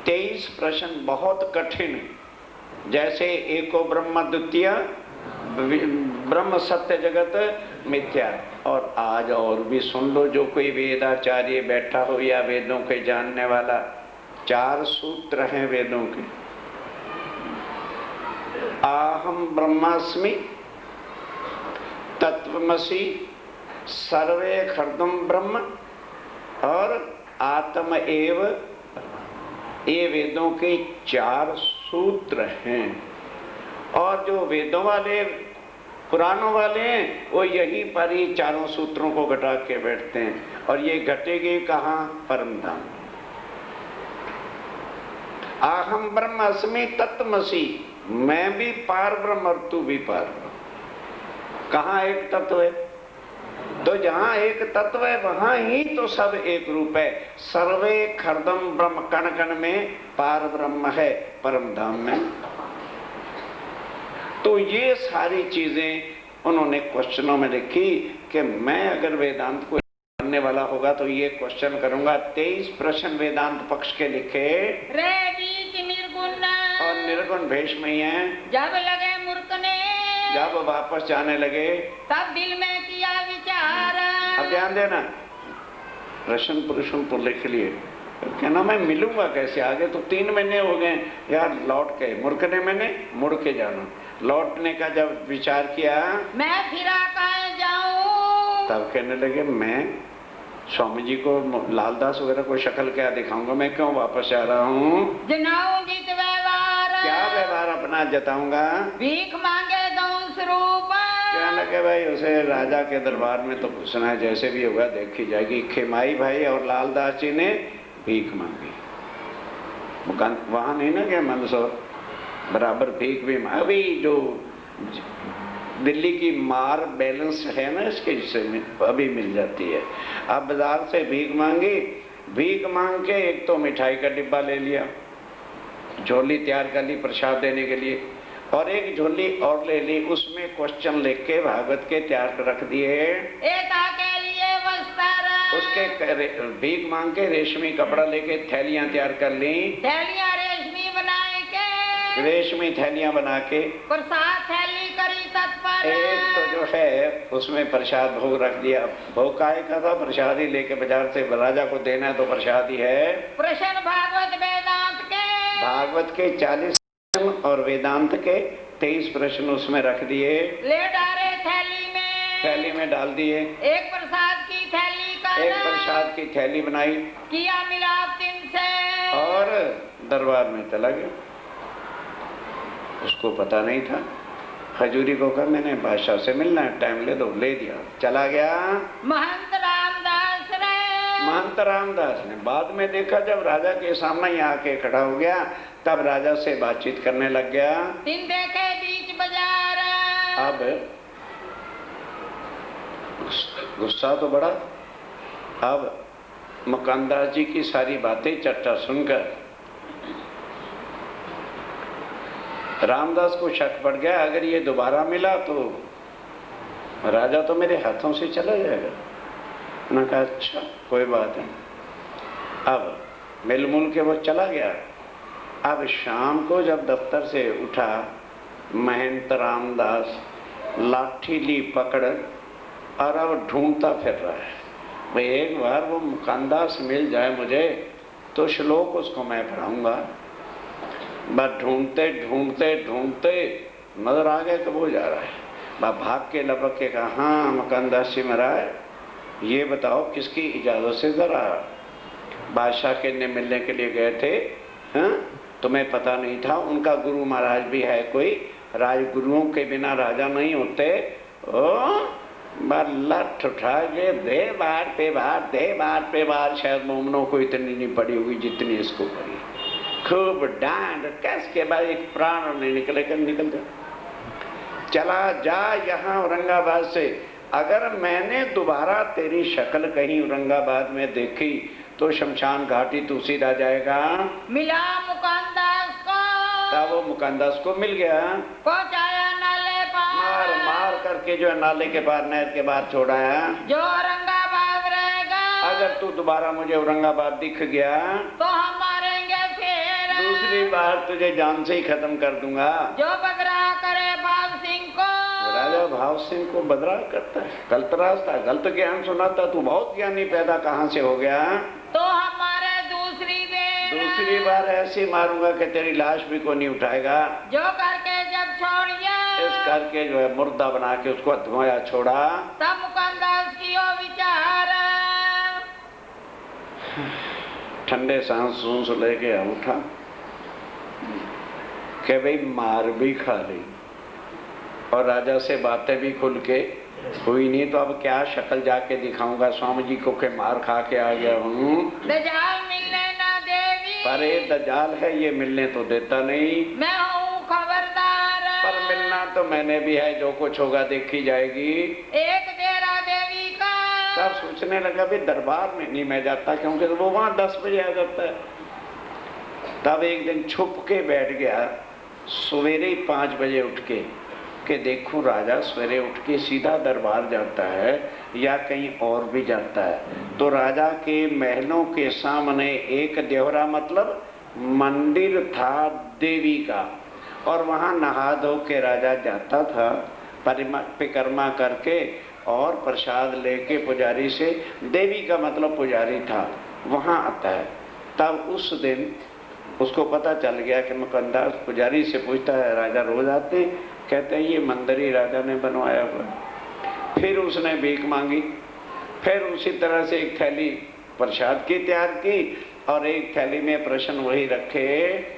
23 प्रश्न बहुत कठिन, जैसे एको ब्रह्म द्वितीय, ब्रह्म सत्य जगत मिथ्या। और आज और भी सुन लो, जो कोई वेदाचार्य बैठा हो या वेदों के जानने वाला, 4 सूत्र हैं वेदों के। आहम ब्रह्मास्मि, तत्वमसि, सर्वे खर्दम ब्रह्म और आत्म एव। ये वेदों के 4 सूत्र हैं। और जो वेदों वाले, पुराणों वाले हैं, वो यही पर ही 4 सूत्रों को घटा के बैठते हैं। और ये घटेगी कहाँ? परम धाम। आहम ब्रह्म अस्मि तत्वमसि, मैं भी पार ब्रह्म और तू भी पार ब्रह्म। कहाँ एक तत्व है? तो जहाँ एक तत्व है वहां ही तो सब एक रूप है। सर्वे खर्दम ब्रह्म, कण कण में पार ब्रह्म है परम धाम में। तो ये सारी चीजें उन्होंने क्वेश्चनों में लिखी कि मैं अगर वेदांत को जानने वाला होगा तो ये क्वेश्चन करूंगा। 23 प्रश्न वेदांत पक्ष के लिखे रे बीच निर्गुण, और निर्गुण भेष में ही है। जब लगे मूर्खने, जब वापस जाने लगे तब दिल में किया विचार। अब ध्यान देना, प्रश्न पुरुषों को लिख लिए। कहना मैं मिलूंगा कैसे? आगे तो 3 महीने हो गए यार, लौट के मुड़कने, मैंने मुड़ के जाना। लौटने का जब विचार किया, मैं फिरा कहाँ जाऊं? तब कहने लगे मैं स्वामी जी को, लालदास वगैरह को शक्ल क्या दिखाऊंगा, मैं क्यों वापस आ रहा हूँ? जनाऊं जित व्यवहार, क्या व्यवहार अपना जताऊंगा? भीख मांगे दऊं स्वरूप। क्या लगे भाई, उसे राजा के दरबार में तो घुसना है, जैसे भी होगा देखी जाएगी। खेमाई भाई और लालदास जी ने भीख मांगी। वहां नहीं ना गया मंदसौर, बराबर भीख भी। अभी जो दिल्ली की मार बैलेंस है ना, इसके जिससे अभी मिल जाती है। अब बाजार से भीख मांगी, भीख मांग के एक तो मिठाई का डिब्बा ले लिया, झोली तैयार कर ली प्रसाद देने के लिए, और एक झोली और ले ली, उसमें क्वेश्चन लिख के भागवत के तैयार रख दिए। के लिए उसके भीख मांग के रेशमी कपड़ा लेके थैलियां तैयार कर ली, थैलियां रेशमी बनाए के, रेशमी थैलियां बना के प्रसाद थैली करी तत्पर। एक तो जो है उसमें प्रसाद भोग रख दिया। भोग काय का था? प्रसाद ही लेके बाजार से राजा को देना है तो प्रसाद ही है। प्रश्न भागवत वेदांत के, भागवत के 40 और वेदांत के 23 प्रश्न उसमें रख दिए, ले डाले थैली में डाल दिए। एक प्रसाद की थैली का, एक प्रसाद की थैली बनाई, किया मिलाप 3 से, और दरबार में चला गया। उसको पता नहीं था। खजूरी को कहा मैंने बादशाह से मिलना है, टाइम ले दो, ले दिया, चला गया। महंत रामदास रे, महंत रामदास ने बाद में देखा, जब राजा के सामने ही आके खड़ा हो गया, तब राजा से बातचीत करने लग गया। 3 देखे बीच बाजार, अब गुस्सा तो बड़ा। अब मुकानदास जी की सारी बातें चर्चा सुनकर रामदास को शक पड़ गया, अगर ये दोबारा मिला तो राजा तो मेरे हाथों से चला जाएगा। उन्होंने कहा अच्छा कोई बात नहीं। अब मिल मुल के वो चला गया। अब शाम को जब दफ्तर से उठा, महंत रामदास लाठी ली पकड़ और अब ढूंढता फिर रहा है, भाई एक बार वो मुकांदास मिल जाए मुझे तो श्लोक उसको मैं पढ़ाऊंगा। बस ढूंढते ढूंढते ढूंढते नजर आ गए तो वो जा रहा है। बस भाग के लपक के कहा, हाँ मुकांदास जी महाराज ये बताओ किसकी इजाजत से जरा बादशाह के ने मिलने के लिए गए थे? हाँ तुम्हें पता नहीं था उनका गुरु महाराज भी है कोई, राजगुरुओं के बिना राजा नहीं होते। ओ लठ उठा के दे बार पे बार, दे बार पे बार। शायद मोमनों को इतनी नहीं पड़ी होगी जितनी इसको पड़ी। खूब डांड कस के बाद एक प्राण नहीं निकल गया। चला जा यहाँ औरंगाबाद से, अगर मैंने दोबारा तेरी शक्ल कहीं औरंगाबाद में देखी तो शमशान घाटी तू सीधा जाएगा। मिला मुकांदास को, तब वो मुकांदास को मिल गया, पहुंचाया नाले पार, मार मार करके जो है नाले के पार, नहर के पार छोड़ाया। जो औरंगाबाद रहेगा, अगर तू दोबारा मुझे औरंगाबाद दिख गया तो हम मारेंगे फिर, दूसरी बार तुझे जान से ही खत्म कर दूंगा। जो बदरा करे भाव सिंह को, राजा भाव सिंह को बदरा करता है, गलत रास्ता, गलत ज्ञान सुनाता। तू बहुत ज्ञानी पैदा कहाँ से हो गया? तो हमारे दूसरी बार ऐसी मारूंगा कि तेरी लाश भी कोई नहीं उठाएगा। जो करके जब छोड़िया, इस करके जो है मुर्दा बना के उसको धोया छोड़ा। तब मुकांदास की ओ विचार, ठंडे सांस सूंस लेके उठा कि भाई मार भी खा ली और राजा से बातें भी खुल के हुई नहीं, तो अब क्या शक्ल जाके दिखाऊंगा स्वामी जी को के मार खा के आ गया हूँ। दजाल मिलने ना देवी, पर ये दजाल है, ये मिलने तो देता नहीं। मैं हूँ खबरदार, पर मिलना तो मैंने भी है, जो कुछ होगा देखी जाएगी। एक देरा देवी का। तब सोचने लगा भी दरबार में नहीं मैं जाता, क्योंकि वो वहां 10 बजे आ जाता है। तब एक दिन छुप के बैठ गया, सवेरे 5 बजे उठ के देखूं राजा सवेरे उठ के सीधा दरबार जाता है या कहीं और भी जाता है। तो राजा के महलों के सामने एक देवरा मतलब मंदिर था देवी का, और वहां नहा धो के राजा जाता था परिक्रमा करके और प्रसाद लेके पुजारी से, देवी का मतलब पुजारी था, वहां आता है। तब उस दिन उसको पता चल गया कि मुकंदास पुजारी से पूछता है, राजा रोज आते? कहते हैं ये मंदिर ही राजा ने बनवाया हुआ। फिर उसने भीख मांगी, फिर उसी तरह से एक थैली प्रसाद की तैयार की और एक थैली में प्रश्न वही रखे,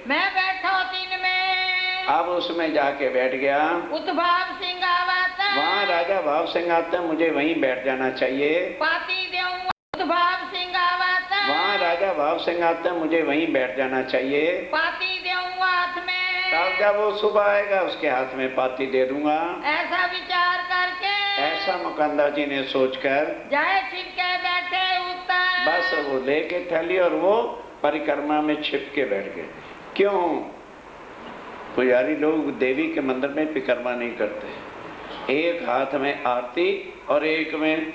मैं बैठो दिन में। अब उसमें जाके बैठ गया। उत्भाव सिंह आवाता, वहाँ राजा भाव सिंह आते हैं, मुझे वहीं बैठ जाना चाहिए। पाती देऊंगा। उत्भाव सिंह आवाता, वहाँ राजा भाव सिंह आते हैं, मुझे वहीं बैठ जाना चाहिए। पाती देऊंगा हाथ में, तब जब वो सुबह आएगा उसके हाथ में पाती दे दूंगा। ऐसा विचार करके, ऐसा मुकंदा जी ने सोचकर जाए छिपके बैठे उत्तर, बस वो लेके थैली और वो परिक्रमा में छिप के बैठ गए। क्यों? पुजारी लोग देवी के मंदिर में परिक्रमा नहीं करते, एक हाथ में आरती और एक में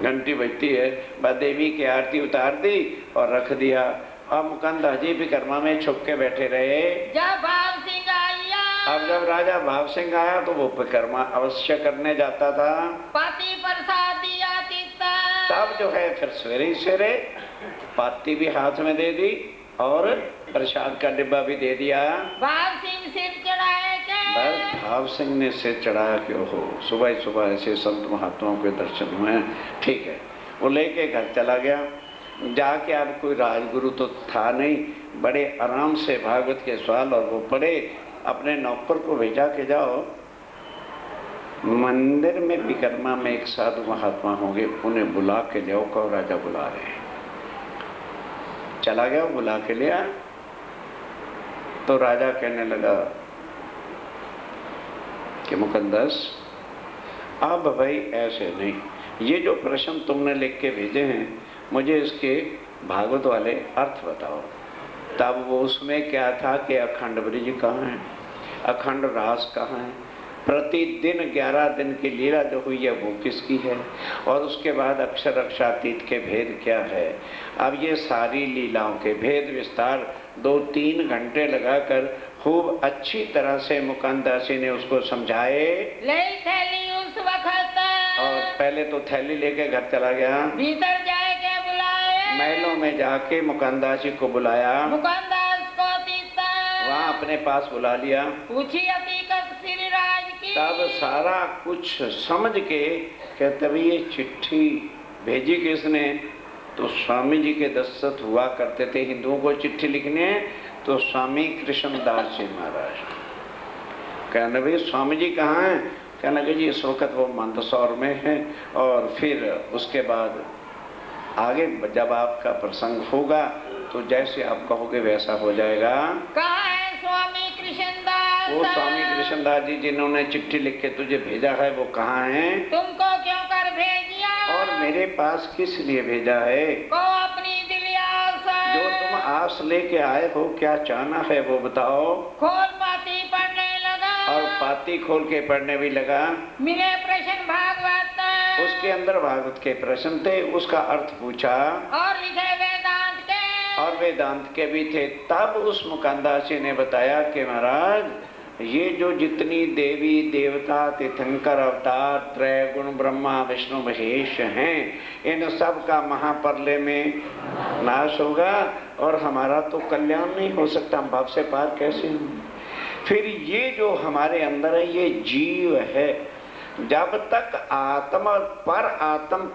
घंटी बजती है, बस देवी की आरती उतार दी और रख दिया। अब मुकंदा जी परिक्रमा में छुप के बैठे रहे। जब भाव सिंह आया, अब जब राजा भाव सिंह आया तो वो परिक्रमा अवश्य करने जाता था। पाती प्रसाद दिया तीता, तब जो है फिर सवेरे सवेरे पाती भी हाथ में दे दी और प्रसाद का डिब्बा भी दे दिया। भाव सिंह सिर चढ़ाए के, बस भाव सिंह ने सिर चढ़ाया कि ओहो सुबह ही सुबह ऐसे संत महात्माओं के दर्शन हुए। ठीक है, वो लेके घर चला गया। जाके अब कोई राजगुरु तो था नहीं, बड़े आराम से भागवत के सवाल और वो पढ़े। अपने नौकर को भेजा के जाओ मंदिर में परिक्रमा में एक साधु महात्मा होंगे, उन्हें बुला के ले आओ, कहो राजा बुला रहे हैं। चला गया, बुला के लिया। तो राजा कहने लगा कि मुकद्दस अब भाई ऐसे नहीं, ये जो प्रश्न तुमने लिख के भेजे हैं मुझे इसके भागवत वाले अर्थ बताओ। तब वो उसमें क्या था कि अखंड ब्रिज कहाँ है, अखंड रास कहाँ है, प्रतिदिन 11 दिन की लीला जो हुई है वो किसकी है, और उसके बाद अक्षर अक्षातीत के भेद क्या है। अब ये सारी लीलाओं के भेद विस्तार 2-3 घंटे लगाकर खूब अच्छी तरह से मुकांदासी ने उसको समझाए। ले थैली उस वक्त और पहले तो थैली लेके घर चला गया, भीतर जाए के बुलाए, महलों में जाके मुकांदासी को बुलाया, मुकंदास को तीता वहाँ अपने पास बुला लिया, पूछी हकीकत श्रीराज की। तब सारा कुछ समझ के कहते भाई ये चिट्ठी भेजी किसने, तो स्वामी जी के दस्तखत हुआ करते थे हिंदुओं को चिट्ठी लिखने, तो स्वामी कृष्णदास जी महाराज। कहने भाई स्वामी जी कहाँ हैं, कहने लगे जी इस वक्त वो मंदसौर में है, और फिर उसके बाद आगे जब आपका प्रसंग होगा तो जैसे आप कहोगे वैसा हो जाएगा। कहाँ है स्वामी कृष्णदास? वो स्वामी कृष्णदास जी जिन्होंने चिट्ठी लिख के तुझे भेजा है वो कहाँ हैं, तुमको क्यों कर भेजिया, और मेरे पास किस लिए भेजा है, को अपनी दिली आस जो तुम आस लेके आए हो क्या चाहना है वो बताओ। खोल पाती पढ़ने लगा, और पाती खोल के पढ़ने भी लगा, मिले प्रश्न भागवत, उसके अंदर भागवत के प्रश्न थे, उसका अर्थ पूछा, और लिखे वेदांत के, और वेदांत के भी थे। तब उस मुकांदासी ने बताया कि महाराज ये जो जितनी देवी देवता तीर्थंकर अवतार त्रय गुण ब्रह्मा विष्णु महेश हैं, इन सब का महाप्रलय में नाश होगा, और हमारा तो कल्याण नहीं हो सकता, हम भाव से पार कैसे होंगे। फिर ये जो हमारे अंदर है ये जीव है, जब तक आत्मा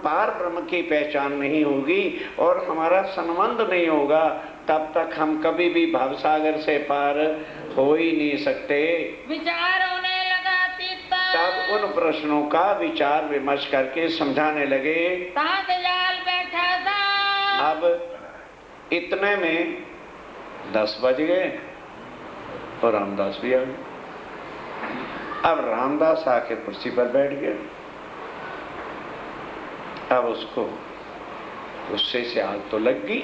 पार ब्रह्म की पहचान नहीं होगी और हमारा संबंध नहीं होगा, तब तक हम कभी भी भवसागर से पार हो ही नहीं सकते। विचार होने लगा तीता, तब उन प्रश्नों का विचार विमर्श करके समझाने लगे। ताक जाल बैठा था। अब इतने में 10 बज गए और रामदास भी आ गए। अब रामदास आके कुर्सी पर बैठ गए। अब उसको गुस्से से आग तो लग गई,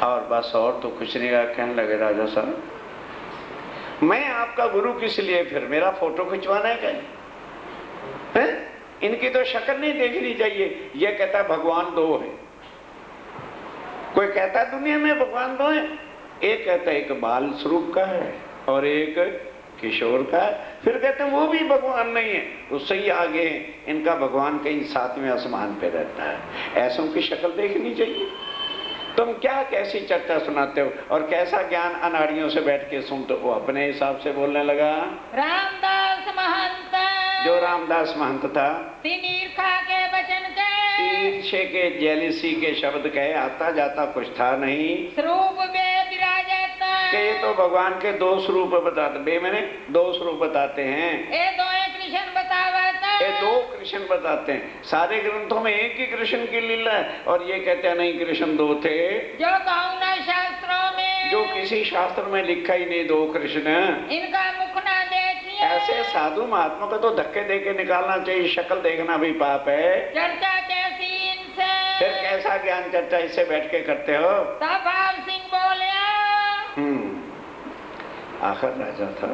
और बस और तो कुछ नहीं रहा। कहने लगे राजा साहब मैं आपका गुरु किस लिए, फिर मेरा फोटो खिंचवाना है क्या? इनकी तो शक्ल नहीं देखनी चाहिए। ये कहता भगवान 2 है, कोई कहता दुनिया में भगवान 2 है, एक कहता एक बाल स्वरूप का है और एक किशोर का है, फिर कहते हैं वो भी भगवान नहीं है, उससे ही आगे इनका भगवान कहीं 7वें आसमान पे रहता है। ऐसों की शक्ल देखनी चाहिए। तुम क्या कैसी चर्चा सुनाते हो और कैसा ज्ञान अनाड़ियों से बैठ के सुनते हो। अपने हिसाब से बोलने लगा। रामदास महंत, जो रामदास महंत था, तीन ईर्खा के वचन के, ईर्ष्या के जेलिसी के शब्द कहे, आता जाता कुछ था नहीं। स्वरूप में विराजत, कि ये तो भगवान के 2 स्वरूप बताते, बे मैंने 2 स्वरूप बताते हैं। ये 2 कृष्ण बतावत, ये 2 कृष्ण बताते हैं। सारे ग्रंथों में एक ही कृष्ण की लीला है, और ये कहते हैं नहीं कृष्ण 2 थे। जो कहूँ न शास्त्रों में, जो किसी शास्त्र में लिखा ही नहीं 2 कृष्ण। इनका मुख न देखिए। ऐसे साधु महात्मा को तो धक्के दे के निकालना चाहिए, शक्ल देखना भी पाप है। चर्चा कैसी इनसे, फिर कैसा ज्ञान चर्चा इससे बैठ के करते हो। तब भाव सिंह बोलिया, आखिर राजा था।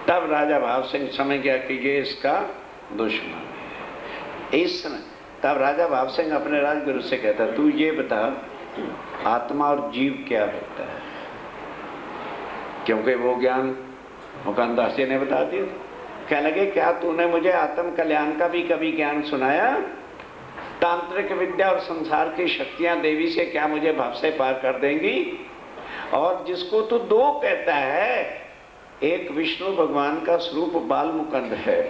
तब राजा भाव सिंह समझ गया कि ये इसका दुश्मन है। तब राजा भाव सिंह अपने राजगुरु से कहता, तू ये बता आत्मा और जीव क्या होता है, क्योंकि वो ज्ञान मुकांदास जी ने बता दिया। कहने लगे क्या तूने मुझे आत्म कल्याण का भी कभी ज्ञान सुनाया? तांत्रिक विद्या और संसार की शक्तियां देवी से क्या मुझे भाव से पार कर देंगी? और जिसको तू 2 कहता है, एक विष्णु भगवान का स्वरूप बाल मुकुंद है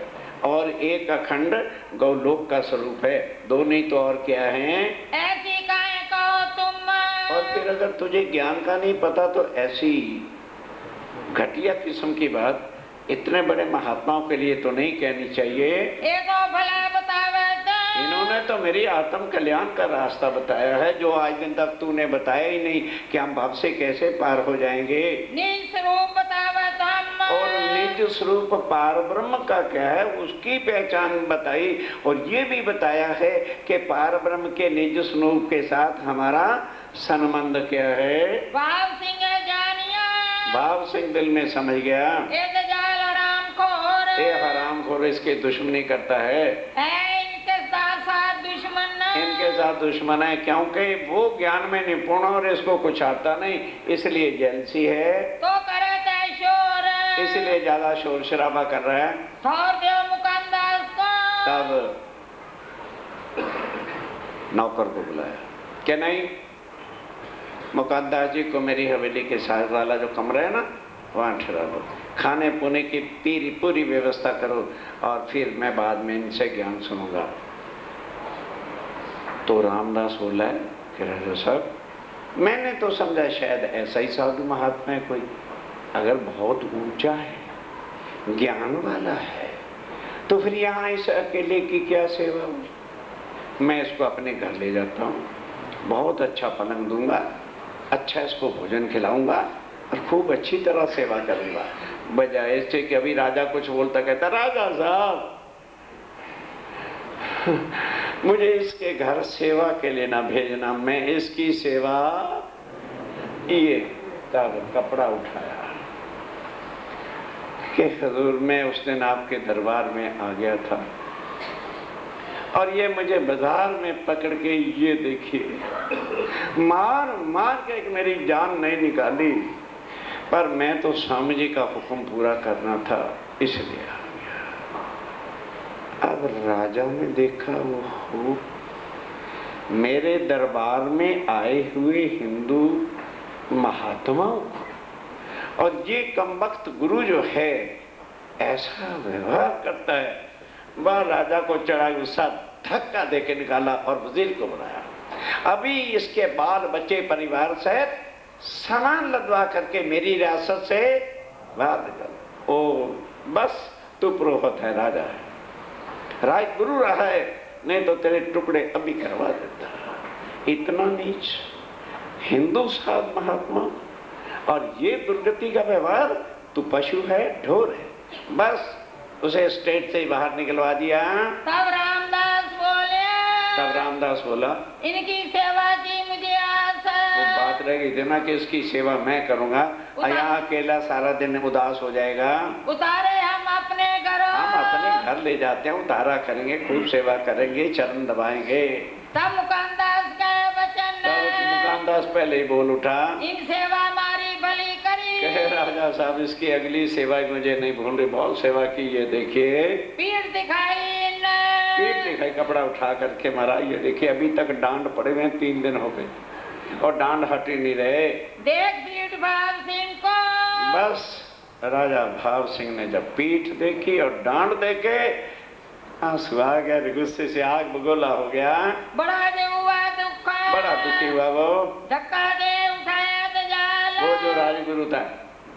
और एक अखंड गौलोक का स्वरूप है, 2 नहीं तो और क्या है? ऐसी काहे कहो तुम। और फिर अगर तुझे ज्ञान का नहीं पता तो ऐसी घटिया किस्म की बात इतने बड़े महात्माओं के लिए तो नहीं कहनी चाहिए। एको भला बतावे तो। इन्होंने तो मेरी आत्म कल्याण का रास्ता बताया है, जो आज दिन तक तूने बताया ही नहीं कि हम भाव से कैसे पार हो जाएंगे। निज स्वरूप बतावे तो हम। और निज स्वरूप पार ब्रह्म का क्या है उसकी पहचान बताई, और ये भी बताया है कि पार ब्रह्म के निज स्वरूप के साथ हमारा संबंध क्या है। भाव सिंह जानिया, भाव सिंह दिल में समझ गया, इत्जाल हरामखोर, ये हरामखोर इसकी दुश्मनी करता है, इनके साथ दुश्मन, इनके साथ दुश्मन है, क्योंकि वो ज्ञान में निपुण और इसको कुछ आता नहीं, इसलिए जेलसी है, तो करे तय शोर, इसलिए ज्यादा शोर शराबा कर रहा है। छोड़ दो मुकद्दस को। तब नौकर को बुलाया कि नहीं, मुकद्दस जी को मेरी हवेली के साथ वाला जो कमरा है ना वहाँ ठहरा लो, खाने पीने की पूरी व्यवस्था करो और फिर मैं बाद में इनसे ज्ञान सुनूंगा। तो रामदास बोला है कि राजा साहब, मैंने तो समझा शायद ऐसा ही साधु महात्मा है कोई, अगर बहुत ऊंचा है ज्ञान वाला है तो फिर यहाँ इस अकेले की क्या सेवा हुई। मैं इसको अपने घर ले जाता हूँ, बहुत अच्छा पलंग दूंगा, अच्छा इसको भोजन खिलाऊंगा और खूब अच्छी तरह सेवा करूंगा, बजाय इससे कि अभी राजा कुछ बोलता कहता राजा साहब मुझे इसके घर सेवा के लिए ना भेजना, मैं इसकी सेवा। ये तब कपड़ा उठाया कि हुजूर मैं उस दिन आपके दरबार में आ गया था और ये मुझे बाजार में पकड़ के ये देखिए मार मार के मेरी जान नहीं निकाली, पर मैं तो स्वामी जी का हुक्म पूरा करना था इसलिए आ गया। अब राजा ने देखा वो मेरे दरबार में आए हुए हिंदू महात्माओं को और ये कमबख्त गुरु जो है ऐसा व्यवहार करता है। वह राजा को चढ़ा गुस्सा धक्का देके निकाला और वजीर को बुलाया। अभी इसके बाल बच्चे परिवार सहित सामान लदवा करके मेरी रियासत से बाहर निकल। ओ बस तू पुरोहित है, राजा है, राजगुरु रहा है, नहीं तो तेरे टुकड़े अभी करवा देता। इतना नीच हिंदू साध महात्मा और ये दुर्गति का व्यवहार, तू पशु है, ढोर है। बस उसे स्टेट से ही बाहर निकलवा दिया। तब रामदास बोला इनकी सेवा की मुझे आस है। वो बात रह गई थी ना कि इसकी सेवा मैं करूंगा, यहाँ अकेला सारा दिन उदास हो जाएगा। उतारे हम अपने घरों, हम अपने घर ले जाते हैं, उतारा करेंगे, खूब सेवा करेंगे, चरण दबाएंगे। तब मुकानदास का वचन, मुकानदास पहले ही बोल उठा, इन सेवा मारी भली करी। कहे राजा साहब इसकी अगली सेवा मुझे नहीं भूल रही, बहुत सेवा की। ये देखिए पीठ दिखाई, पीठ दिखाई, कपड़ा उठा करके मारा। ये देखिए अभी तक डांड पड़े हुए 3 दिन हो गए और डांड हट ही नहीं रहे। देख पीठ भाव सिंह को। बस राजा भाव सिंह ने जब पीठ देखी और डांड देखे आंसू आ गया, गुस्से से आग बगोला हो गया। बड़ा हुआ दुख, बड़ा दुखी हुआ वो। धक्का दे उठाया दजाल, वो जो राजगुरु था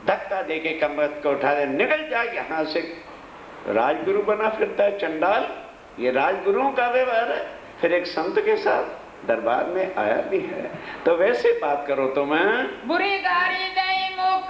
धक्का दे के कमर को उठा दे, निकल जा यहाँ से। राजगुरु बना फिरता है चंडाल, ये राजगुरुओं का व्यवहार है। फिर एक संत के साथ दरबार में आया भी है तो वैसे बात करो तो मैं बुरी गाड़ी दई मुख।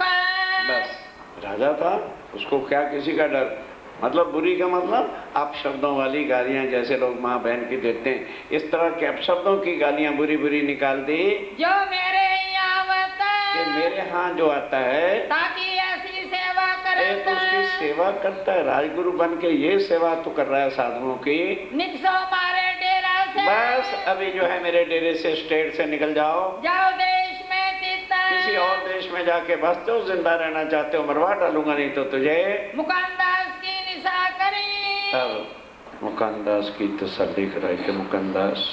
बस राजा था, उसको क्या किसी का डर। मतलब बुरी का मतलब आप शब्दों वाली गालियां जैसे लोग माँ बहन की देते हैं, इस तरह के आप शब्दों की गालियां बुरी बुरी निकाल दी। जो मेरे यहाँ आता कि मेरे यहाँ जो आता है ताकि ऐसी सेवा करे, तो उसकी सेवा करता है। राजगुरु बन के ये सेवा तो कर रहा है साधुओं की। निकसो मारे डेरा से, बस अभी जो है मेरे डेरे से स्टेट से निकल जाओ, जाओ देश में तीता, किसी और देश में जाके बस तो जिंदा रहना चाहते हो मरवा डालूंगा, नहीं तो तुझे। मुकानदास की निशा करी। तब मुकानदास की तसल्ली कराई कि मुकानदास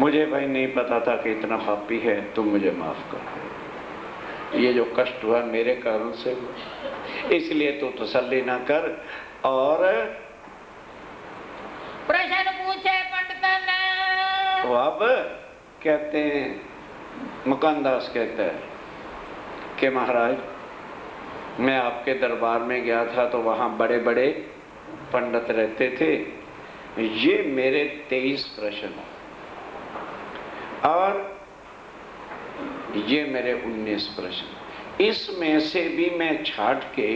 मुझे भाई नहीं पता था कि इतना पापी है, तुम मुझे माफ कर। ये जो कष्ट हुआ मेरे कारण से हुआ, इसलिए तो तसल्ली ना कर। और प्रश्न पूछे पंडितन, तो अब कहते हैं मुकानदास कहता है कि महाराज मैं आपके दरबार में गया था तो वहाँ बड़े बड़े पंडित रहते थे, ये मेरे 23 प्रश्न और ये मेरे 19 प्रश्न, इसमें से भी मैं छाट के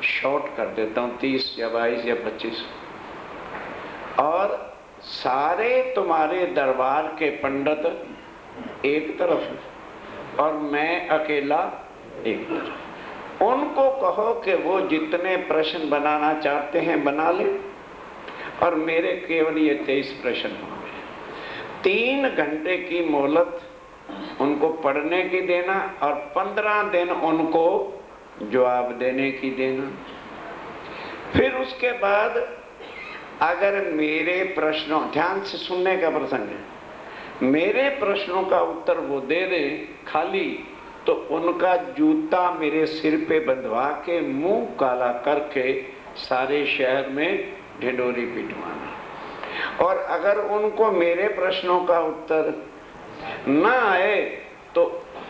शॉर्ट कर देता हूँ 30 या 22 या 25, और सारे तुम्हारे दरबार के पंडित एक तरफ और मैं अकेला एक तरफ। उनको कहो कि वो जितने प्रश्न बनाना चाहते हैं बना ले, और मेरे केवल ये 23 प्रश्न होंगे। 3 घंटे की मोहलत उनको पढ़ने की देना और 15 दिन उनको जवाब देने की देना। फिर उसके बाद अगर मेरे प्रश्नों, ध्यान से सुनने का प्रसंग है, मेरे प्रश्नों का उत्तर वो दे दे खाली, तो उनका जूता मेरे सिर पे बंधवा के मुंह काला करके सारे शहर में ढिंढोरी पिटवाना। और अगर उनको मेरे प्रश्नों का उत्तर न आए तो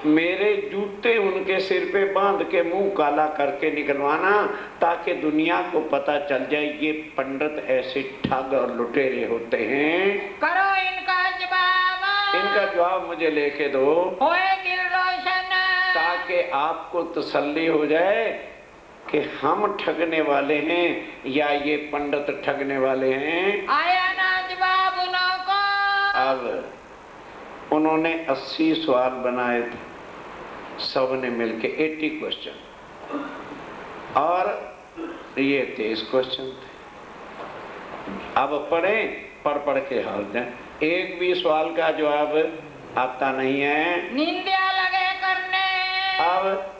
मेरे जूते उनके सिर पे बांध के मुंह काला करके निकलवाना, ताकि दुनिया को पता चल जाए ये पंडित ऐसे ठग और लुटेरे होते हैं। करो इनका जवाब, इनका जवाब मुझे लेके दो, होए दिल रोशन, ताकि आपको तसल्ली हो जाए कि हम ठगने वाले हैं या ये पंडित ठगने वाले हैं। आया ना जवाब उनको। अब उन्होंने 80 सवाल बनाए थे, सबने मिलके 80 क्वेश्चन, और ये 23 क्वेश्चन थे। अब पढ़ के हाल जाए, एक भी सवाल का जवाब आता नहीं है। निंदा लगे करने। अब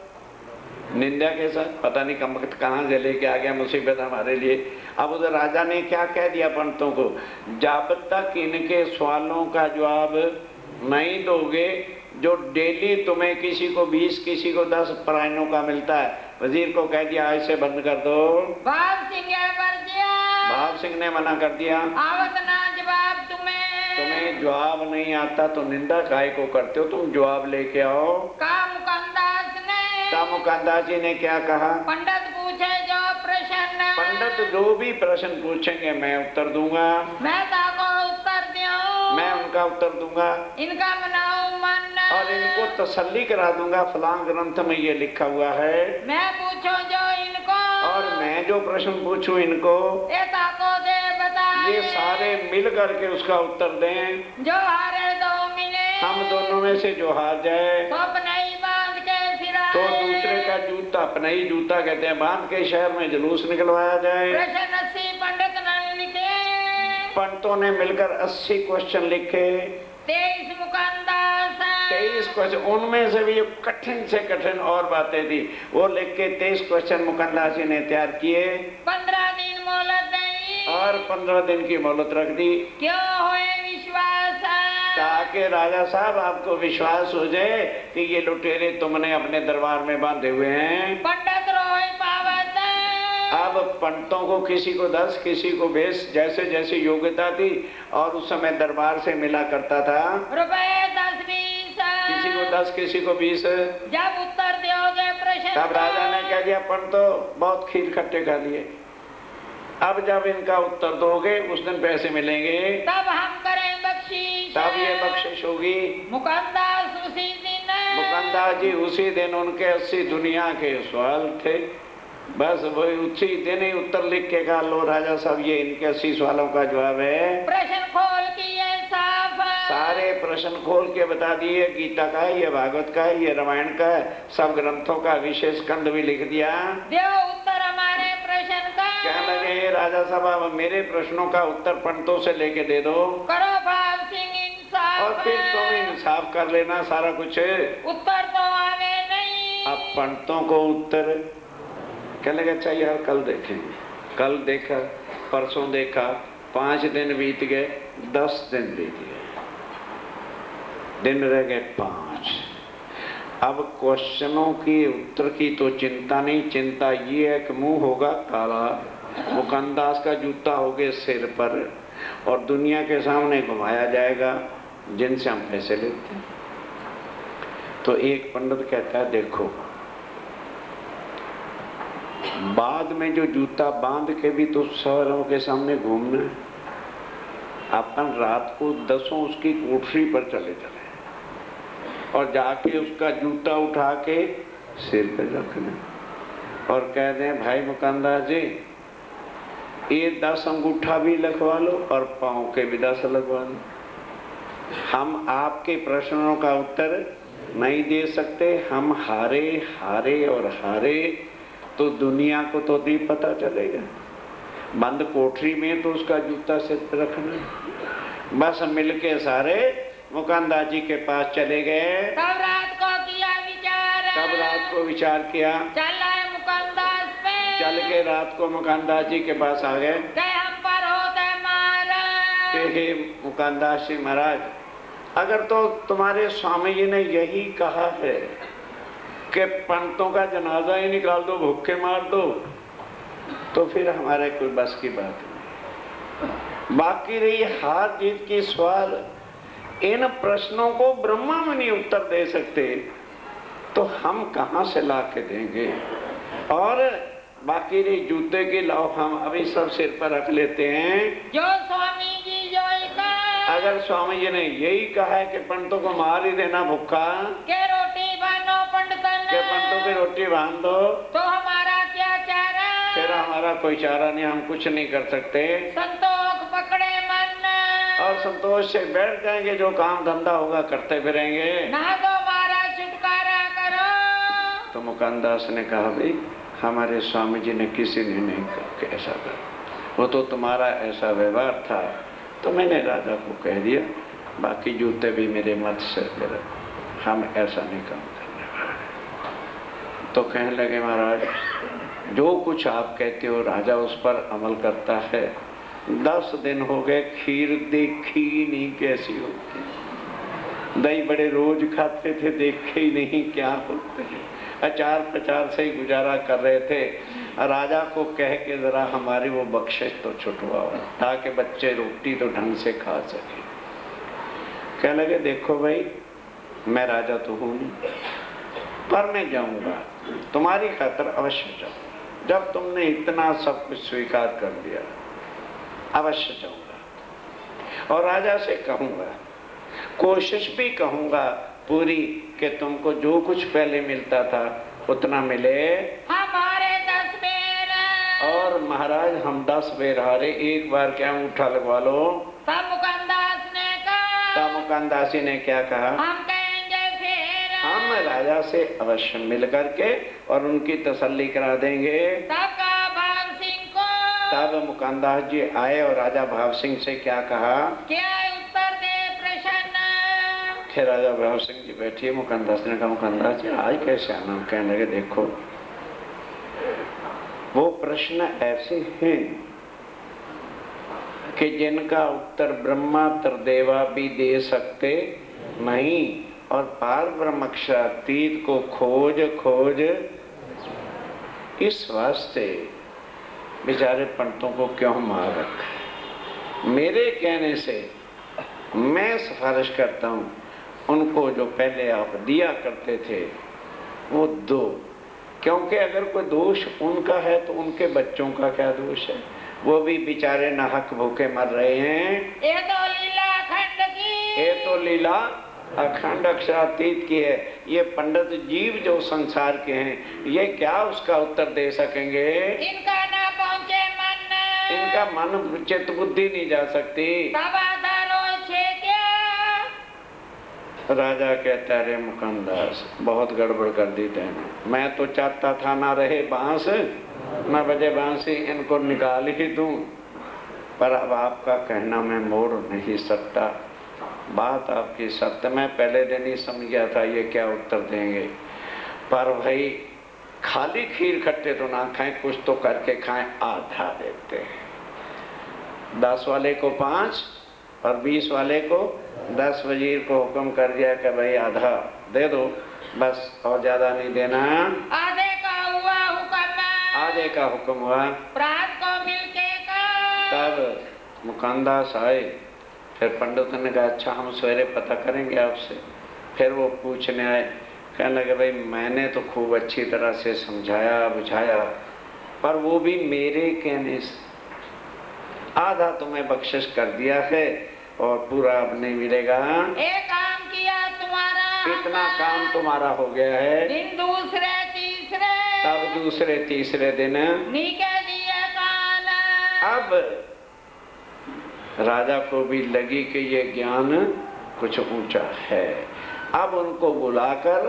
निंदा के साथ पता नहीं कमबख्त कहाँ से लेके आ गया मुसीबत हमारे लिए। अब उधर राजा ने क्या कह दिया पंडितों को, जब तक इनके सवालों का जवाब नहीं दोगे, जो डेली तुम्हें किसी को 20 किसी को 10 परायनों का मिलता है, वजीर को कह दिया ऐसे बंद कर दो। भाव सिंह भाव सिंह ने मना कर दिया, आवत ना जवाब तुम्हें जवाब नहीं आता तो निंदा काहे को करते हो, तुम जवाब लेके आओ। मुकंदास जी ने क्या कहा, पंडित पूछे जो प्रश्न, पंडित जो भी प्रश्न पूछेंगे मैं उत्तर दूंगा, मैं ताको उत्तर दूं, मैं उनका उत्तर दूंगा, इनका मनाऊं मन, और इनको तसल्ली करा दूंगा फलां ग्रंथ में ये लिखा हुआ है। मैं पूछूं जो इनको, और मैं जो प्रश्न पूछूं इनको, ये ताको दे बताए, ये सारे मिल करके उसका उत्तर दें। जो हारे दो मिले, हम दोनों में से जो हार जाए तो अपने ही बांध के फिराए, तो दूसरे का जूता, अपना ही जूता कहते हैं, बांध के शहर में जुलूस निकलवाया जाए। प्रश्न 80 पंडित ने लिखे, पंडितों ने मिलकर 80 क्वेश्चन लिखे। 23 मुकंदास, 23 क्वेश्चन, उनमें से भी जो कठिन से कठिन और बातें थी वो लिख के 23 क्वेश्चन मुकंदास जी ने तैयार किए। 15 दिन मोहलत दी, और 15 दिन की मोहलत रख दी, क्यों होए विश्वास, ताकि राजा साहब आपको विश्वास हो जाए कि ये लुटेरे तुमने अपने दरबार में बांधे हुए हैं। पंडित रोए पावत, अब पंडितों को किसी को 10 किसी को 20 जैसे जैसे योग्यता थी, और उस समय दरबार से मिला करता था रुपए 10-20, किसी को 10 किसी को 20। जब उत्तर दोगे प्रश्न, तब राजा ने कह दिया पंडितों बहुत खीर खट्टे खा लिए, अब जब इनका उत्तर दोगे उस दिन पैसे मिलेंगे, तब हम करें बख्शीश, तब ये बख्शिश होगी। मुकंदास उसी दिन, मुकंदास जी उसी दिन, उनके 80 दुनिया के सवाल थे, बस वही उसी दिन ही उत्तर लिख के कहा, लो राजा साहब ये इनके 80 सवालों का जवाब है। प्रश्न खोल किए साफ, सारे प्रश्न खोल के बता दिए, गीता का है, ये भागवत का है, ये रामायण का है, सब ग्रंथों का विशेष खंड भी लिख दिया। देव उत्तर हमारे प्रश्न का, कहने लगे राजा साहब अब मेरे प्रश्नों का उत्तर पंडितों से लेके दे दो, करो भाव सिंह इंसाफ, और फिर तुम इंसाफ कर लेना सारा कुछ। उत्तर तो आवे नहीं। अब पंडितों को उत्तर कहने लगे अच्छा यार कल देखेंगे, कल देखा, परसों देखा, 5 दिन बीत गए, 10 दिन बीत गए, दिन रह गए 5। अब क्वेश्चनों की उत्तर की तो चिंता नहीं, चिंता ये है कि मुंह होगा काला, मुकंदास का जूता होगे सिर पर, और दुनिया के सामने घुमाया जाएगा जिनसे हम पैसे लेते हैं। तो एक पंडित कहता है देखो बाद में जो जूता बांध के भी तो शहरों के सामने घूमना है, अपन रात को 10 उसकी कोठरी पर चले चले और जाके उसका जूता उठा के सिर पे रखना और कह दें भाई मुकंदास जी ये 10 अंगूठा भी लगवा लो और पाँव के भी 10 लगवा लो, हम आपके प्रश्नों का उत्तर नहीं दे सकते। हम हारे हारे और हारे तो दुनिया को तो नहीं पता चलेगा। बंद कोठरी में तो उसका जूता सिर पर रखना। बस मिलके सारे मुकांदा जी के पास चले गए। तब रात को किया विचार, तब रात को विचार किया, चल आए मुकांदास पे, चल के रात को मुकांदा जी के पास आ गए कहे हम पर होते मारा। कि हे मुकांदास जी महाराज, अगर तो तुम्हारे स्वामी जी ने यही कहा है कि पंतों का जनाजा ही निकाल दो, भूखे मार दो, तो फिर हमारे कोई बस की बात नहीं। बाकी रही हार जीत की सवाल, इन प्रश्नों को ब्रह्मा में नहीं उत्तर दे सकते तो हम कहां से ला के देंगे। और बाकी रही जूते की लाओ, हम अभी सब सिर पर रख लेते हैं। जो स्वामी जी जो कहा, अगर स्वामी जी ने यही कहा है कि पंतों को मार ही देना भूखा, के रोटी बानो पंडितन, के पंतों की रोटी बांध दो, तो हमारा क्या चारा। फिर हमारा कोई चारा नहीं, हम कुछ नहीं कर सकते। संतोष पकड़े मन, और संतोष से बैठ जाएंगे, जो काम धंधा होगा करते फिरेंगे। ना तो हमारा छुटकारा करो। तो मुकांदास ने कहा, भाई हमारे स्वामी जी ने किसी ने नहीं करके ऐसा कर, वो तो तुम्हारा ऐसा व्यवहार था तो मैंने राजा को कह दिया, बाकी जूते भी मेरे मत से फिर हम ऐसा नहीं काम करने वाले। तो कहने लगे, महाराज जो कुछ आप कहते हो राजा उस पर अमल करता है। 10 दिन हो गए, खीर देखी ही नहीं कैसी होती। दही बड़े रोज खाते थे, देखे ही नहीं क्या होते हैं। अचार प्रचार से ही गुजारा कर रहे थे। राजा को कह के जरा हमारी वो बख्शिश तो छुटवाओ, ताकि बच्चे रोटी तो ढंग से खा सके। कह लगे, देखो भाई मैं राजा तो हूं नहीं, पर मैं जाऊंगा, तुम्हारी खातिर अवश्य जाऊंगा। जब तुमने इतना सब कुछ स्वीकार कर लिया, अवश्य जाऊंगा और राजा से कहूंगा, कोशिश भी कहूंगा पूरी कि तुमको जो कुछ पहले मिलता था उतना मिले। हमारे 10 बेर, और महाराज हम 10 बेर हारे, एक बार क्या अंगूठा लगवा लो। तब मुकांदास ने कहा, तब मुकांदासी ने क्या कहा, हम कहेंगे फिर, हम राजा से अवश्य मिल करके और उनकी तसल्ली करा देंगे। तब कहा भाव सिंह को, तब मुकांदास जी आए और राजा भाव सिंह से क्या कहा, क्या उत्तर दे प्रश्न। फिर राजा भाव सिंह जी बैठिए। मुकांदास ने कहा, मुकांदास जी आज कैसे आना। कहने लगे, देखो वो प्रश्न ऐसे हैं कि जिनका उत्तर ब्रह्मा त्रिदेवा भी दे सकते नहीं, और पार ब्रह्मक्षरातीत को खोज खोज, इस वास्ते बेचारे पंडितों को क्यों मार रखा। मेरे कहने से मैं सिफारिश करता हूँ, उनको जो पहले आप दिया करते थे वो दो, क्योंकि अगर कोई दोष उनका है तो उनके बच्चों का क्या दोष है। वो भी बेचारे नाहक भूखे मर रहे हैं। ये तो लीला अखंड की, ये तो लीला अखंड अक्षरातीत की है। ये पंडित जीव जो संसार के हैं, ये क्या उसका उत्तर दे सकेंगे। इनका ना पहुँचे मन, इनका मन चित्त बुद्धि नहीं जा सकती। तब आधारो छे क्या। राजा कहता है, रे मुकांदास बहुत गड़बड़ कर दी तेने। मैं तो चाहता था ना रहे बांस न बजे बांसी, इनको निकाल ही दूं, पर अब आपका कहना मैं मोड़ नहीं सकता। बात आपकी सत्य, मैं पहले दिन ही समझ गया था ये क्या उत्तर देंगे, पर भाई खाली खीर खट्टे तो ना खाएं, कुछ तो करके खाएं। आधा देते हैं, 10 वाले को 5 और 20 वाले को 10। वजीर को हुक्म कर दिया कि भाई आधा दे दो बस, और ज्यादा नहीं देना। आधे का हुआ हुक्म, आधे का हुक्म हुआ। प्रात को मिलके का, तब मुकांदास आए। फिर पंडित ने कहा, अच्छा हम सवेरे पता करेंगे आपसे। फिर वो पूछने आए, कहने लगे, भाई मैंने तो खूब अच्छी तरह से समझाया बुझाया, पर वो भी मेरे कहने से। आधा तुम्हें बख्शिश कर दिया है और पूरा अब नहीं मिलेगा। एक काम किया तुम्हारा, कितना काम तुम्हारा हो गया है। दिन दूसरे तीसरे, तब दूसरे तीसरे दिन नीके दिए कान। अब राजा को भी लगी कि ये ज्ञान कुछ ऊंचा है। अब उनको बुलाकर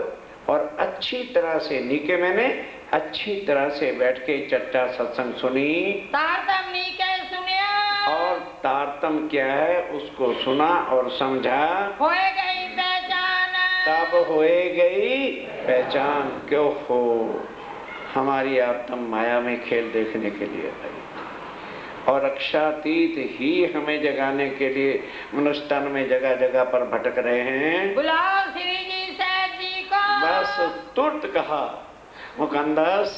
और अच्छी तरह से नीके मैंने अच्छी तरह से बैठ के चट्टा सत्संग सुनी, तारतम नीके सुनिया, और तारतम क्या है उसको सुना और समझा। होए गई पहचान, तब होए गई पहचान। क्यों हो, हमारी आत्म माया में खेल देखने के लिए आई और अक्षातीत ही हमें जगाने के लिए मनुष्य तन में जगह जगह पर भटक रहे हैं। बुलाओ श्री जी सेठ जी को। बस तुरंत कहा मुकंदस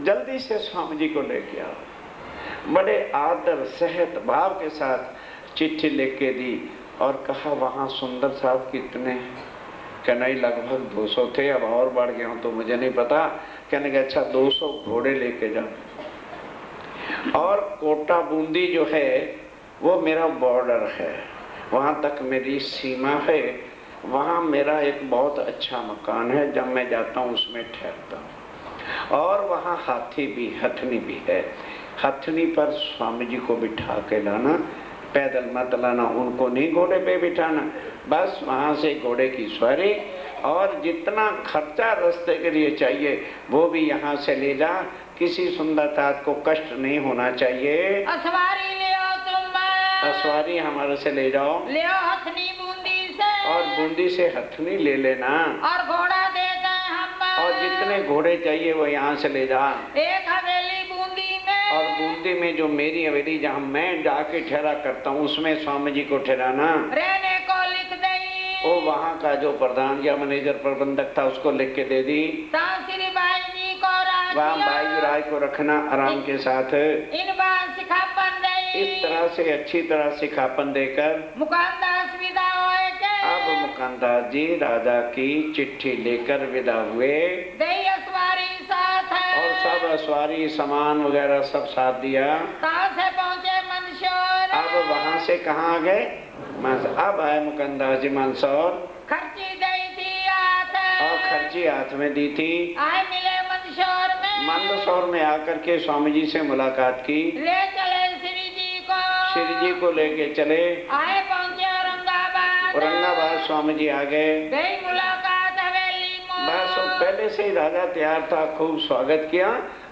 जल्दी से स्वामी जी को लेके आओ। बड़े आदर सहत भाव के साथ चिट्ठी लिख के दी और कहा वहाँ सुंदर साहब कितने हैं? कहना ही लगभग 200 थे, अब और बढ़ गया हूँ तो मुझे नहीं पता। कहने का अच्छा 200 घोड़े लेके जाओ और कोटा बूंदी जो है वो मेरा बॉर्डर है, वहाँ तक मेरी सीमा है। वहाँ मेरा एक बहुत अच्छा मकान है, जब मैं जाता हूँ उसमें ठहरता हूँ। और वहाँ हाथी भी हथनी भी है, हथनी पर स्वामी जी को बिठा के लाना, पैदल मत लाना, उनको नहीं घोड़े पे बिठाना। बस वहाँ से घोड़े की सवारी और जितना खर्चा रास्ते के लिए चाहिए वो भी यहाँ से ले जा। किसी सुंदरता को कष्ट नहीं होना चाहिए। असवारी ले आओ तुम, असवारी हमारे से ले जाओ, ले आओ हथनी बूंदी से, और बूंदी से हथनी ले लेना, और घोड़ा देते हैं हम, और जितने घोड़े चाहिए वो यहाँ से ले जा। एक हवेली बूंदी में, और बूंदी में जो मेरी हवेली जहाँ मैं जाके ठहरा करता हूँ उसमें स्वामी जी को ठहराना। रहने को लिख दई, वो वहाँ का जो प्रधान या मैनेजर प्रबंधक था उसको लिख के दे दी। श्री बाई जी को वहाँ बाई राय को रखना आराम के साथ। इन बार सिखापन दई, इस तरह से अच्छी तरह सिखापन देकर मुकानदास विदा होए के, अब मुकानदास जी राजा की चिट्ठी लेकर विदा हुए। दई असवारी साथ है, और सब असवारी सामान वगैरह सब साथ दिया। कहाँ से पहुँचे मंदसौर। अब वहाँ से कहाँ आ गए? अब आए मुकंदास जी मंदसौर। खर्ची दई थी हाथ, और खर्ची हाथ में दी थी। आए मिले मंदसौर में, मंदसौर में आकर के स्वामी जी से मुलाकात की। ले चले श्री जी को, श्री जी को लेके चले। आए पहुँचे औरंगाबाद, औरंगाबाद स्वामी जी आ गए। गई मुलाकात हवेली में। बस वो पहले से ही राजा तैयार था, खूब स्वागत किया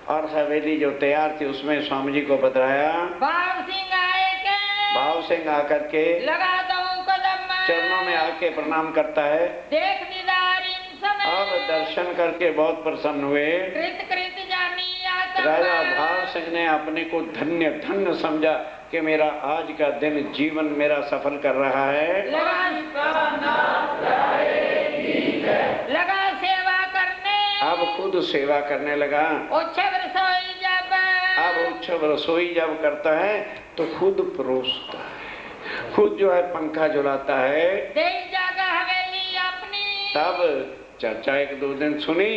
और हवेली जो तैयार थी उसमें स्वामी जी को बतराया। भाव सिंह आए के, भाव सिंह आकर के लगा दो कदम, चरणों में आके प्रणाम करता है। देख दीदार इन समय, अब दर्शन करके बहुत प्रसन्न हुए। कृत कृत जानी आत्मा। राजा भाव सिंह ने अपने को धन्य धन्य समझा कि मेरा आज का दिन जीवन मेरा सफल कर रहा है। लगा सेवा करने, अब खुद सेवा करने लगा। उच्छव रसोई जब, अब उच्छव रसोई जब करता है तो खुद परोसता है, खुद जो है पंखा झुलाता है। देई जागा हवेली अपनी, तब चर्चा एक दो दिन सुनी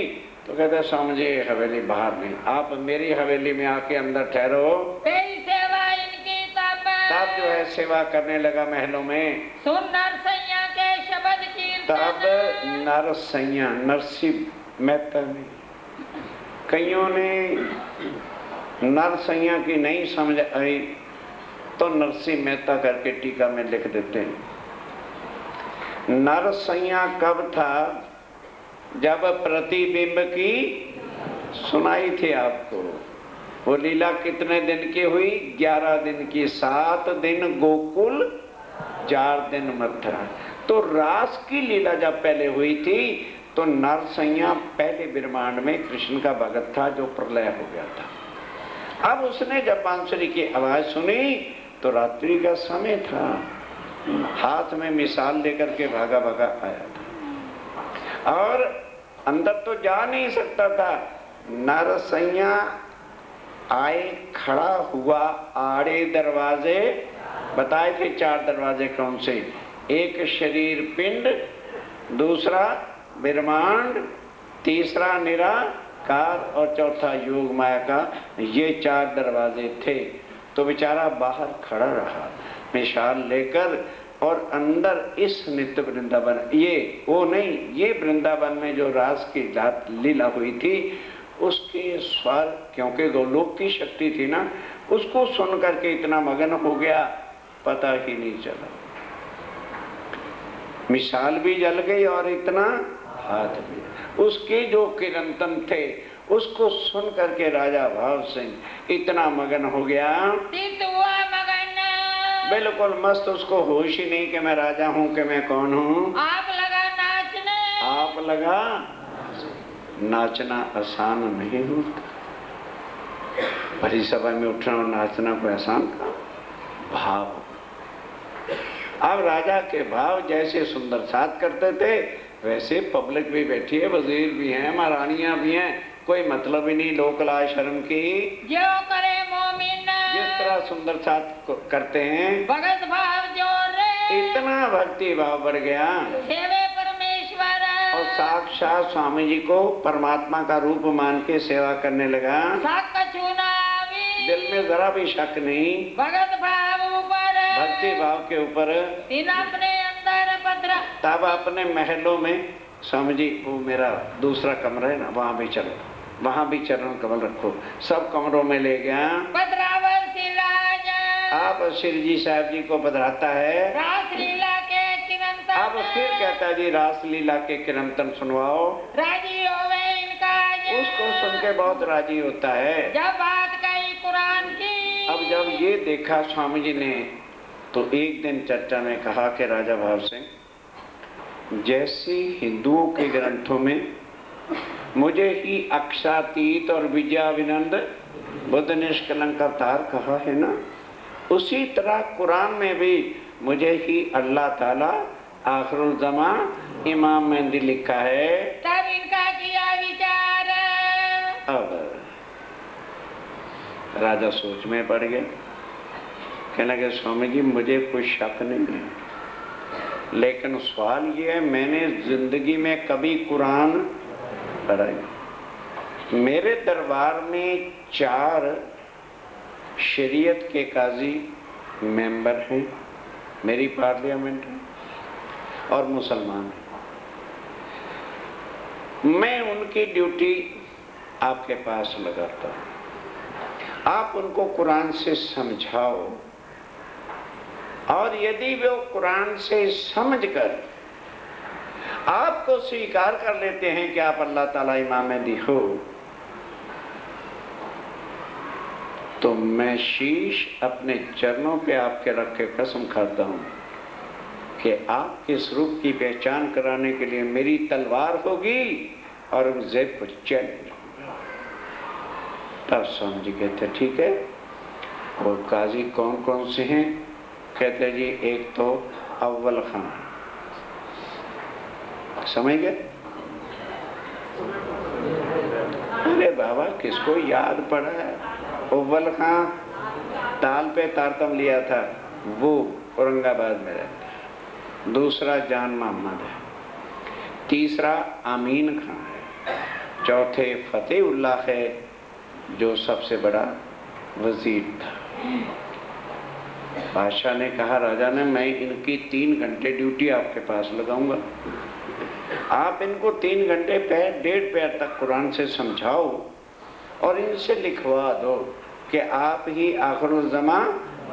तो कहते स्वामी जी हवेली बाहर नहीं, आप मेरी हवेली में आके अंदर ठहरो। देई सेवा इनकी तब जो है सेवा करने लगा महलों में। सुन नरसैया के शब्द कीर्तन, तब नरसैया नरसिंह मेहता ने, कईयों ने नरसैया की नहीं समझ आई तो नरसिंह मेहता करके टीका में लिख देते हैं। नरसैया कब था? जब प्रतिबिंब की सुनाई थी आपको। वो लीला कितने दिन की हुई? 11 दिन की। 7 दिन गोकुल, 4 दिन मथुरा। तो रास की लीला जब पहले हुई थी तो नरसैया पहले ब्रह्मांड में कृष्ण का भगत था जो प्रलय हो गया था। अब उसने जब बांसुरी की आवाज सुनी तो रात्रि का समय था, हाथ में मिसाल लेकर के भागा भागा आया था और अंदर तो जा नहीं सकता था। नरसैया आए, खड़ा हुआ आड़े दरवाजे, बताए थे 4 दरवाजे कौन से? एक शरीर पिंड, दूसरा ब्रह्मांड, तीसरा निराकार और चौथा योग माया का। ये 4 दरवाजे थे। तो बेचारा बाहर खड़ा रहा मिसाल लेकर और अंदर इस नित्य वृंदावन, ये वो नहीं, ये वृंदावन में जो रास की लीला हुई थी उसके स्वर, क्योंकि गोलोक की शक्ति थी ना, उसको सुन करके इतना मगन हो गया पता ही नहीं चला। मिसाल भी जल गई और इतना हाथ भी। उसके जो किरंतन थे उसको सुन करके राजा भाव सिंह इतना मगन हो गया, चित हुआ मगन, बिल्कुल मस्त, उसको होश ही नहीं कि मैं राजा हूँ कि मैं कौन हूँ। आप लगा नाचने, आप लगा नाचना आसान नहीं होता। भरी सभा में उठना और नाचना कोई आसान का भाव। अब राजा के भाव जैसे सुंदर साथ करते थे वैसे पब्लिक भी बैठी है, वजीर भी हैं, महारानियां भी हैं, कोई मतलब ही नहीं लोक लाज शर्म की। जो करे मोमिन, जिस तरह सुंदर साथ करते हैं भगत भाव जोर रे, इतना भक्ति भाव बढ़ गया सेवे परमेश्वर, और साक्षात स्वामी जी को परमात्मा का रूप मान के सेवा करने लगा। शक चुनावी, दिल में जरा भी शक नहीं, भगत भाव ऊपर, भक्ति भाव के ऊपर। दिन अपने अंदर पत्र, तब अपने महलों में स्वामी जी, वो मेरा दूसरा कमरा है ना, वहाँ भी चलो, वहाँ भी चरण कमल रखो, सब कमरों में ले गया। पत्रावर सिराज, आप श्री जी साहब जी को पधराता है। रास लीला के किरंतन, अब फिर कहता जी रास लीला के किरंतन सुनवाओ। राजी होवे इनका, उसको सुन के बहुत राजी होता है। जब बात कही कुरान की, अब जब ये देखा स्वामी जी ने तो एक दिन चर्चा में कहा कि राजा भाव सिंह, जैसे हिंदुओं के ग्रंथों में मुझे ही अक्षातीत और विजयाविनंद बुद्ध निष्कलंक अवतार कहा है ना, उसी तरह कुरान में भी मुझे ही अल्लाह ताला आखिरुल ज़मा इमाम मेहंदी लिखा है। तब इनका किया विचार, अब राजा सोच में पड़ गए, कहने लगे स्वामी जी मुझे कोई शक नहीं है, लेकिन सवाल ये है मैंने जिंदगी में कभी कुरान पढ़ा नहीं। मेरे दरबार में 4 शरीयत के काजी मेंबर हैं, मेरी पार्लियामेंट है, और मुसलमान हैं। मैं उनकी ड्यूटी आपके पास लगाता हूँ, आप उनको कुरान से समझाओ, और यदि वो कुरान से समझकर आपको स्वीकार कर लेते हैं कि आप अल्लाह ताला इमाम मेहदी हो, तो मैं शीश अपने चरणों पे आपके रख के कसम खाता हूं कि आपके स्वरूप की पहचान कराने के लिए मेरी तलवार होगी और औरंगजेब को चैन मिलूंगा। तब स्वामी जी कहते ठीक है। और काजी कौन कौन से हैं? कहते जी एक तो अव्वल खान, समझ गए? अरे बाबा किसको याद पड़ा है? अव्वल खान ताल पे तारतम लिया था, वो औरंगाबाद में रहता है। दूसरा जान मोहम्मद है, तीसरा अमीन खान है, चौथे फतेहुल्लाह है जो सबसे बड़ा वजीर था। बादशाह ने कहा राजा ने मैं इनकी 3 घंटे ड्यूटी आपके पास लगाऊंगा, आप इनको 3 घंटे पैर 1.5 पैर तक कुरान से समझाओ और इनसे लिखवा दो कि आप ही आखिरुल ज़मा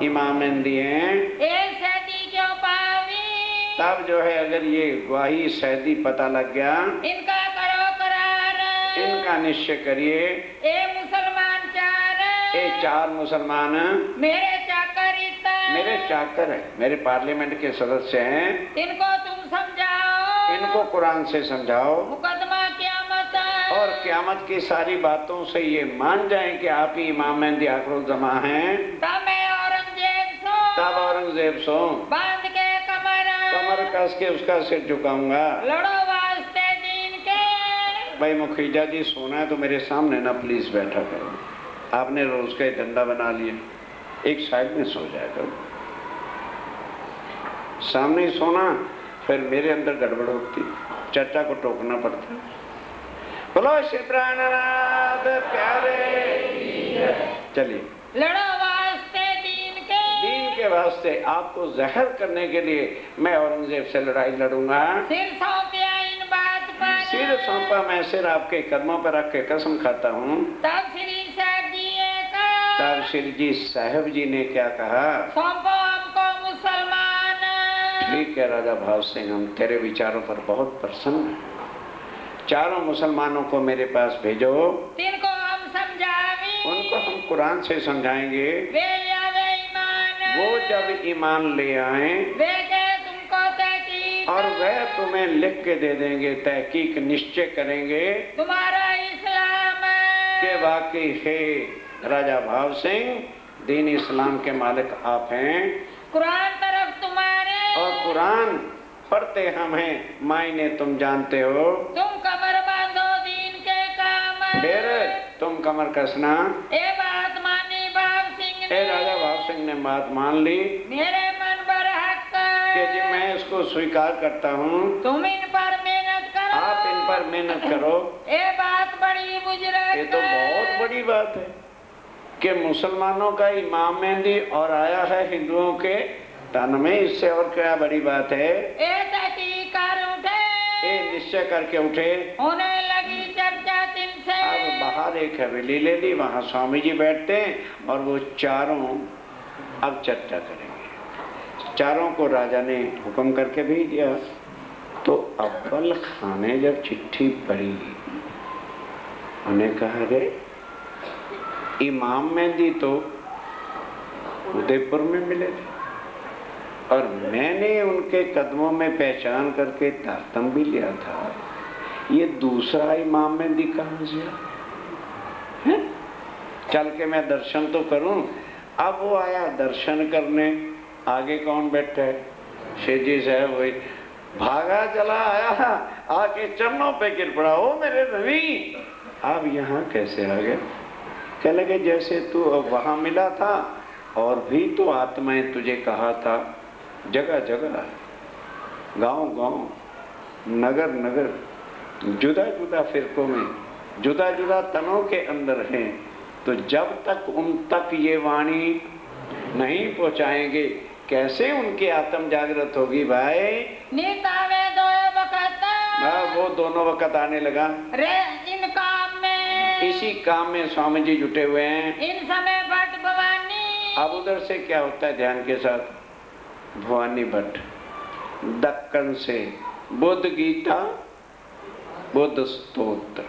इमाम मेहंदी हैं। क्यों पावी? तब जो है अगर ये गवाही सैदी पता लग गया, इनका करो करार, इनका निश्चय करिए। ए मुसलमान 4, ये 4 मुसलमान मेरे चाकर इतना, मेरे चाकर है, मेरे पार्लियामेंट के सदस्य हैं, इनको तुम समझाओ, इनको कुरान से समझाओ, मुकदमा क़यामत, और क़यामत की सारी बातों से ये मान जाएं कि आप ही इमाम मेहंदी आखिरुल ज़मा हैं। तब मैं औरंगजेब सो, तब औरंगजेब सो बांध के कमर कस के उसका सिर झुकाऊंगा। लड़ो वास्ते दीन के। भाई मुखीजा जी सोना है तो मेरे सामने ना प्लीज बैठा करो। आपने रोज का डंडा बना लिया, एक साइड में सो जाया करो, सामने ही सोना, फिर मेरे अंदर गड़बड़ होती, चर्चा को टोकना पड़ता। बोलो चित्रानाथ प्यारे। चलिए लड़ो वास्ते दीन के, दीन के वास्ते आपको जहर करने के लिए मैं औरंगजेब से लड़ाई लड़ूंगा। सिर सौंपया इन बात पर, सिर सौंपा मैं, सिर आपके कदमों पर रख के कसम खाता हूँ। तब श्री साहब जी ने कहा, तब श्री जी साहब जी ने क्या कहा? सौंपो हमको मुसलमान, ठीक है राजा भाव सिंह, हम तेरे विचारों पर बहुत प्रसन्न हैं। चारों मुसलमानों को मेरे पास भेजो, तिनको हम समझावी, उनको हम कुरान से समझाएंगे। वे यावे ईमान, वो जब ईमान ले आए वे के तुमको तहकीक, और वह तुम्हें लिख के दे देंगे, तहकीक निश्चय करेंगे तुम्हारा इस्लाम कि वाकई है राजा भाव सिंह, दीन इस्लाम के मालिक आप हैं कुरान तरफ तुम्हारे, और कुरान पढ़ते हम हैं, मायने तुम जानते हो। तुम कमर बांधो दीन के काम, फिर तुम कमर कसना। ए बात मानी भाव सिंह ने, ए राजा भाव सिंह ने बात मान ली मेरे मन पर हक कि जी मैं इसको स्वीकार करता हूँ, तुम इन पर मेहनत करो, आप इन पर मेहनत करो। ये बात बड़ी बुजुर्ग, ये तो बहुत बड़ी बात है कि मुसलमानों का इमाम मेहंदी और आया है हिंदुओं के तन में, इससे और क्या बड़ी बात है। ये तहकीक कर उठे, ये निश्चय करके उठे। होने लगी चर्चा तिनसे, अब बाहर एक हवेली ले ली, वहाँ स्वामी जी बैठते हैं और वो चारों अब चर्चा करेंगे। चारों को राजा ने हुक्म करके भेज दिया। तो अव्वल खां ने जब चिट्ठी पढ़ी, उन्हें कहा रे इमाम मेहंदी तो उदयपुर में मिले थे और मैंने उनके कदमों में पहचान करके तारतम भी लिया था, ये दूसरा इमाम मेहंदी कहाँ से है? चल के मैं दर्शन तो करूं। अब वो आया दर्शन करने, आगे कौन बैठा है? शेजी साहब वही भागा चला आया, आके चरणों पे गिर पड़ा, ओ मेरे नबी आप यहाँ कैसे आ गए? कह लगे जैसे तू अब वहां मिला था और भी तो आत्माएं तुझे कहा था, जगह जगह गांव गांव नगर नगर जुदा जुदा फिरकों में जुदा जुदा तनों के अंदर हैं, तो जब तक उन तक ये वाणी नहीं पहुंचाएंगे कैसे उनकी आत्म जागृत होगी भाई? नीतावे दो वक्त, वो दोनों वक्त आने लगा। रे इन काम में, इसी काम में स्वामी जी जुटे हुए हैं। इन समय भट्ट भवानी, अब उधर से क्या होता है ध्यान के साथ? भवानी भट्ट दक्कन से बुद्ध गीता बुद्ध स्तोत्र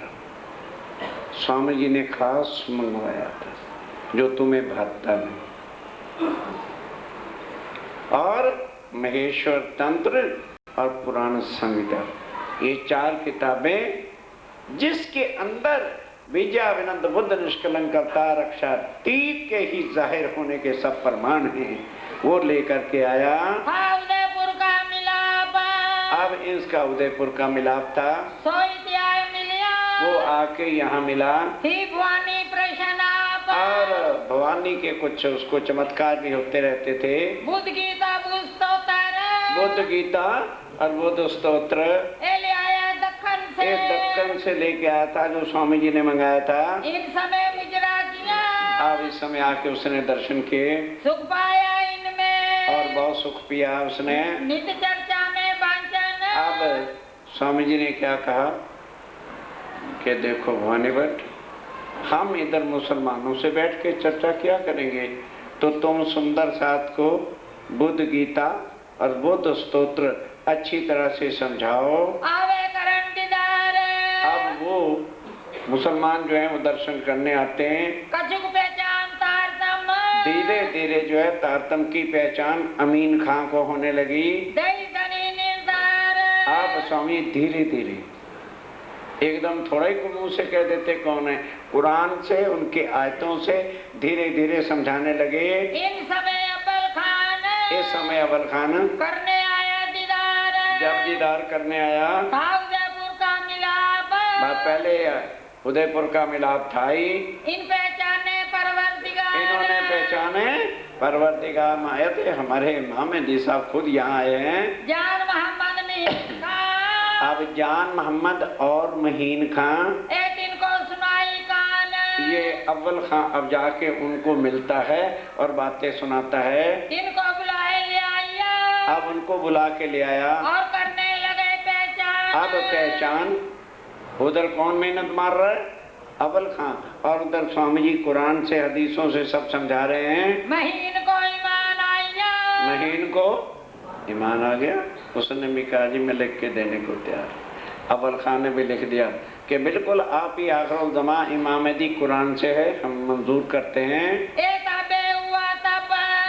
स्वामी जी ने खास मंगवाया था, जो तुम्हें भाता नहीं, और महेश्वर तंत्र और पुराण संहिता, ये चार किताबें जिसके अंदर विजया विनंद बुद्ध निष्कलंक अवतार रक्षातीत के ही जाहिर होने के सब प्रमाण हैं, वो लेकर के आया। उदयपुर का मिलाप, अब इसका उदयपुर का मिलाप था, सोई मिलिया, वो आके यहाँ मिला। ही भवानी प्रश्न और भवानी के कुछ उसको चमत्कार भी होते रहते थे। बुद्ध गीता बुद्ध गीता और बुद्ध स्तोत्र ले आया दक्कन से, दक्कन से लेके आया था, जो स्वामी जी ने मंगाया था। इन समय मुजरा किया, अब इस समय आके उसने दर्शन किए, सुख पाया इनमें और बहुत सुख पिया उसने। नित्य चर्चा में वांछन, अब स्वामी जी ने क्या कहा कि देखो भवानी भट्ट, हम इधर मुसलमानों से बैठ के चर्चा क्या करेंगे, तो तुम सुंदर साथ को बुद्ध गीता और बुद्ध स्तोत्र अच्छी तरह से समझाओ। आवे करण दीदार, अब वो मुसलमान जो है वो दर्शन करने आते हैं। कछुक पहचान तारतम, धीरे धीरे जो है तारतम की पहचान अमीन खां को होने लगी। दई दनी निर्धार, अब स्वामी धीरे धीरे एकदम थोड़ा ही मुंह से कह देते कौन है, कुरान से उनकी आयतों से धीरे धीरे समझाने लगे। इन समय अब्बल खान, इस समय अव्वल खान करने आया दीदार, जब दीदार करने आया, उदयपुर का मिलाप, पहले उदयपुर का मिलाप था ही। इन पहचाने परवरदिगार, इन्होंने पहचाने परवरदिगार आए थे, हमारे इमाम मेहंदी साहब खुद यहाँ आए हैं। जान मोहम्मद नहीं खां, अब जान मोहम्मद और महीन खां, एक इनको सुनाई कान, ये अव्वल खां अब जाके उनको मिलता है और बातें सुनाता है। इनको बुलाए ले आया, अब उनको बुला के ले आया और करने लगे पहचान। अब पहचान, उधर कौन मेहनत मार रहा है? अव्वल खां, और उधर स्वामी जी कुरान से हदीसों से सब समझा रहे हैं। महीन को ईमान आया, महीन को ईमान आ गया। उसने भी कहा जी मैं लिख के देने को तैयार। अव्वल खान ने भी लिख दिया कि बिल्कुल आप ही आखिरुल ज़मा इमाम महदी कुरान से है, हम मंजूर करते हैं।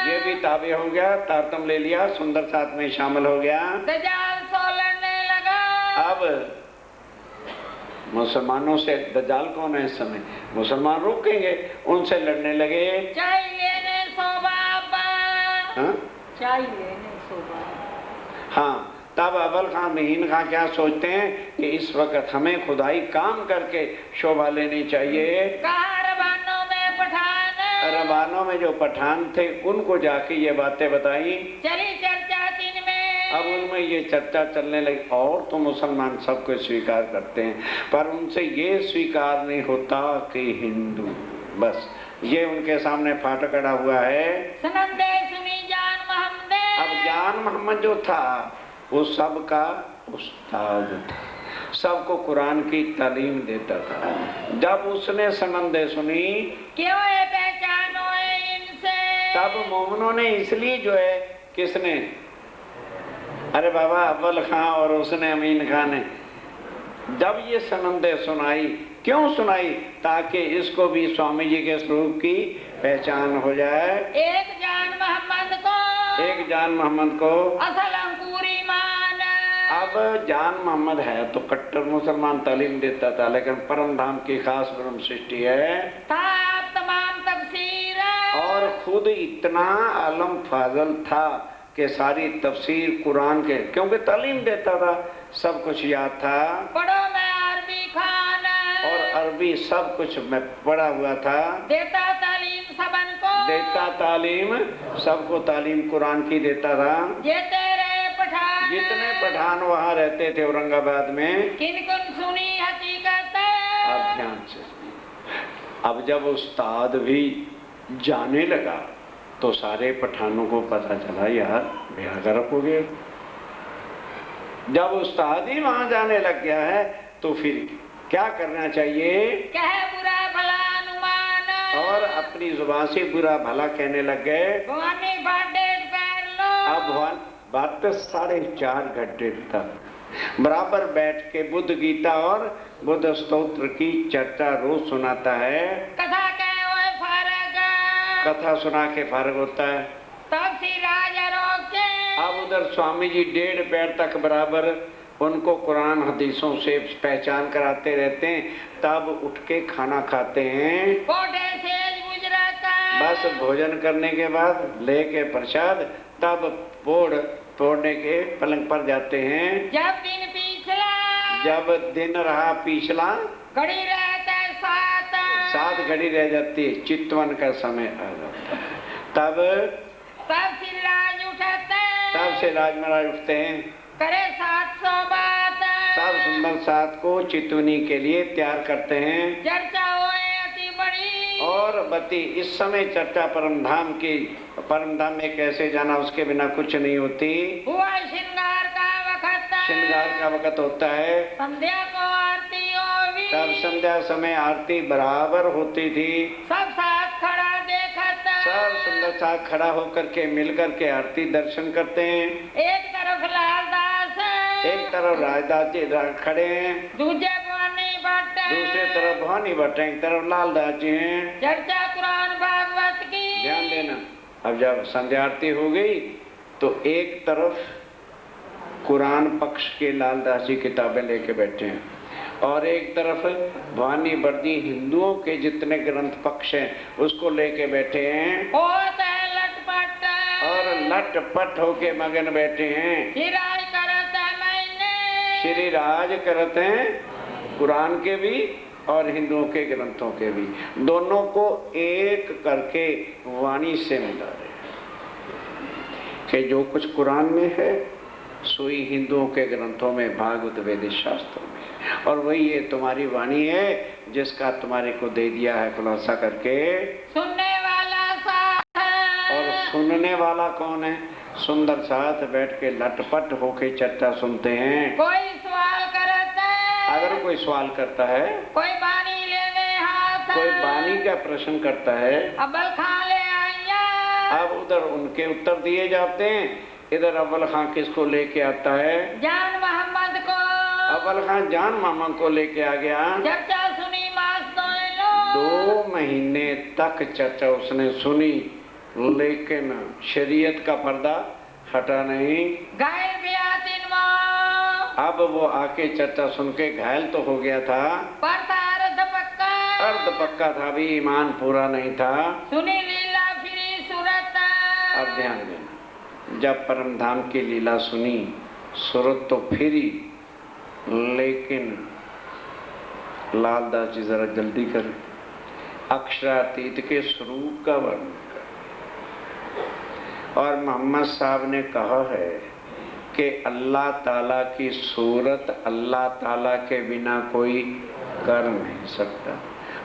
ये भी ताबे हो गया, तारतम ले लिया, सुंदर साथ में शामिल हो गया। लड़ने लगा। अब मुसलमानों से, दज्जाल कौन है इस समय, मुसलमान रोकेंगे, उनसे लड़ने लगे। हाँ, तब अव्वल खान महीन खां क्या सोचते हैं कि इस वक्त हमें खुदाई काम करके शोभा लेनी चाहिए। रबानों में जो पठान थे उनको जाके ये बातें बताई। चली चर्चा दिन में। अब उनमें ये चर्चा चलने लगी। और तो मुसलमान सबको स्वीकार करते हैं, पर उनसे ये स्वीकार नहीं होता कि हिंदू, बस ये उनके सामने फाटक अड़ा हुआ है। सुनी जान मोहम्मद। अब जान मोहम्मद जो था वो सबका उस्ताद था, सबको कुरान की तालीम देता था। जब उसने सनंदे सुनी, क्यों ये पहचान हुए इनसे, तब मोमिनों ने इसलिए जो है, किसने, अरे बाबा अव्वल खां और उसने अमीन खान ने जब ये सनंदे सुनाई, क्यों सुनाई, ताकि इसको भी स्वामी जी के स्वरूप की पहचान हो जाए। एक जान मोहम्मद को असल अंकुर ईमान। अब जान मोहम्मद है तो कट्टर मुसलमान, तालीम देता था, लेकिन परम धाम की खास ब्रह्म सृष्टि है, तमाम तफसीर, और खुद इतना आलम फाजल था कि सारी तफसीर कुरान के, क्योंकि तालीम देता था, सब कुछ याद था। पढ़ो मैं अरबी खान, और अरबी सब कुछ में पढ़ा हुआ था। देता तालीम सबन को, देता तालीम सबको, तालीम कुरान की देता था। ये तेरे पठान, जितने पठान वहाँ रहते थे औरंगाबाद में, किन सुनी हकीकत। अब ध्यान से, अब जब उस्ताद भी जाने लगा तो सारे पठानों को पता चला यार बेड़ा गर्क हो गया। जब उस्ताद ही वहां जाने लग गया है तो फिर क्या करना चाहिए, कहे बुरा भला अनुमान, और अपनी जुबान से बुरा भला कहने लग गए। अब भगवान बात 4.5 घंटे तक बराबर बैठ के बुद्ध गीता और बुद्ध स्तोत्र की चर्चा रोज सुनाता है। कथा सुना के फारग होता है। अब उधर स्वामी जी 1.5 पैर तक बराबर उनको कुरान हदीसों से पहचान कराते रहते हैं। तब उठ के खाना खाते हैं। बस भोजन करने के बाद लेके प्रसाद, तब तोड़ने के पलंग पर जाते हैं। जब दिन रहा पिछला, घड़ी रहता है 7 घड़ी रह जाती है, चितवन का समय आ जाता है। तब से राज महाराज उठते हैं, करे 700 बात, सब सुंदर साथ को चितवनी के लिए तैयार करते हैं। चर्चा होए अति बड़ी, और बती इस समय चर्चा परमधाम की, परमधाम में कैसे जाना उसके बिना कुछ नहीं होती। हुआ श्रृंगार का वक्त, श्रृंगार का वक्त होता है। संध्या को आरती होगी, तब संध्या समय आरती बराबर होती थी। सब साथ खड़ा देखत, सब सुंदर साथ खड़ा होकर के मिल करके आरती दर्शन करते हैं। एक तरफ लालदास, एक तरफ राजदास जी खड़े हैं, दूसरे भवानी भट्ट, दूसरे तरफ भवानी भट्ट, एक तरफ लालदास जी हैं। चर्चा कुरान भागवत की। ध्यान देना, अब जब संध्या आरती हो गई तो एक तरफ कुरान पक्ष के लालदास जी किताबें लेके बैठे हैं, और एक तरफ भवानी भट्ट जी हिंदुओं के जितने ग्रंथ पक्ष हैं उसको लेके बैठे हैं। लटपट, और लटपट होके मगन बैठे हैं। श्री राज करते हैं कुरान के भी और हिंदुओं के ग्रंथों के भी, दोनों को एक करके वाणी से मिला रहे कि जो कुछ कुरान में है सोई हिंदुओं के ग्रंथों में, भागवत वेद शास्त्रों में, और वही ये तुम्हारी वाणी है जिसका तुम्हारे को दे दिया है खुलासा करके। सुनने वाला साथ, और सुनने वाला कौन है? सुंदर साथ बैठ के लटपट होके चर्चा सुनते हैं। कोई सवाल करता है, अगर कोई सवाल करता है, कोई बानी लेने हाथ, कोई बानी का प्रश्न करता है, अब्बल खां ले आइया, अब उधर उनके उत्तर दिए जाते हैं। इधर अव्वल खां किसको लेके आता है? जान मोहम्मद को। अव्वल खां जान मोहम्मद को लेके आ गया। चर्चा सुनी मास्तों 2 महीने तक चर्चा उसने सुनी, लेकिन शरीयत का पर्दा हटा नहीं। घायल भी आतिन अब वो आके चर्चा सुन के घायल तो हो गया था, पर था अर्ध पक्का था, भी ईमान पूरा नहीं था। सुनी लीला फिरी सूरत। अब ध्यान देना, जब परम धाम की लीला सुनी, सूरत तो फिरी, लेकिन लालदास जी जरा जल्दी करें, अक्षरातीत के स्वरूप का वर्णन कर। और मोहम्मद साहब ने कहा है कि अल्लाह ताला की सूरत अल्लाह ताला के बिना कोई कर नहीं सकता।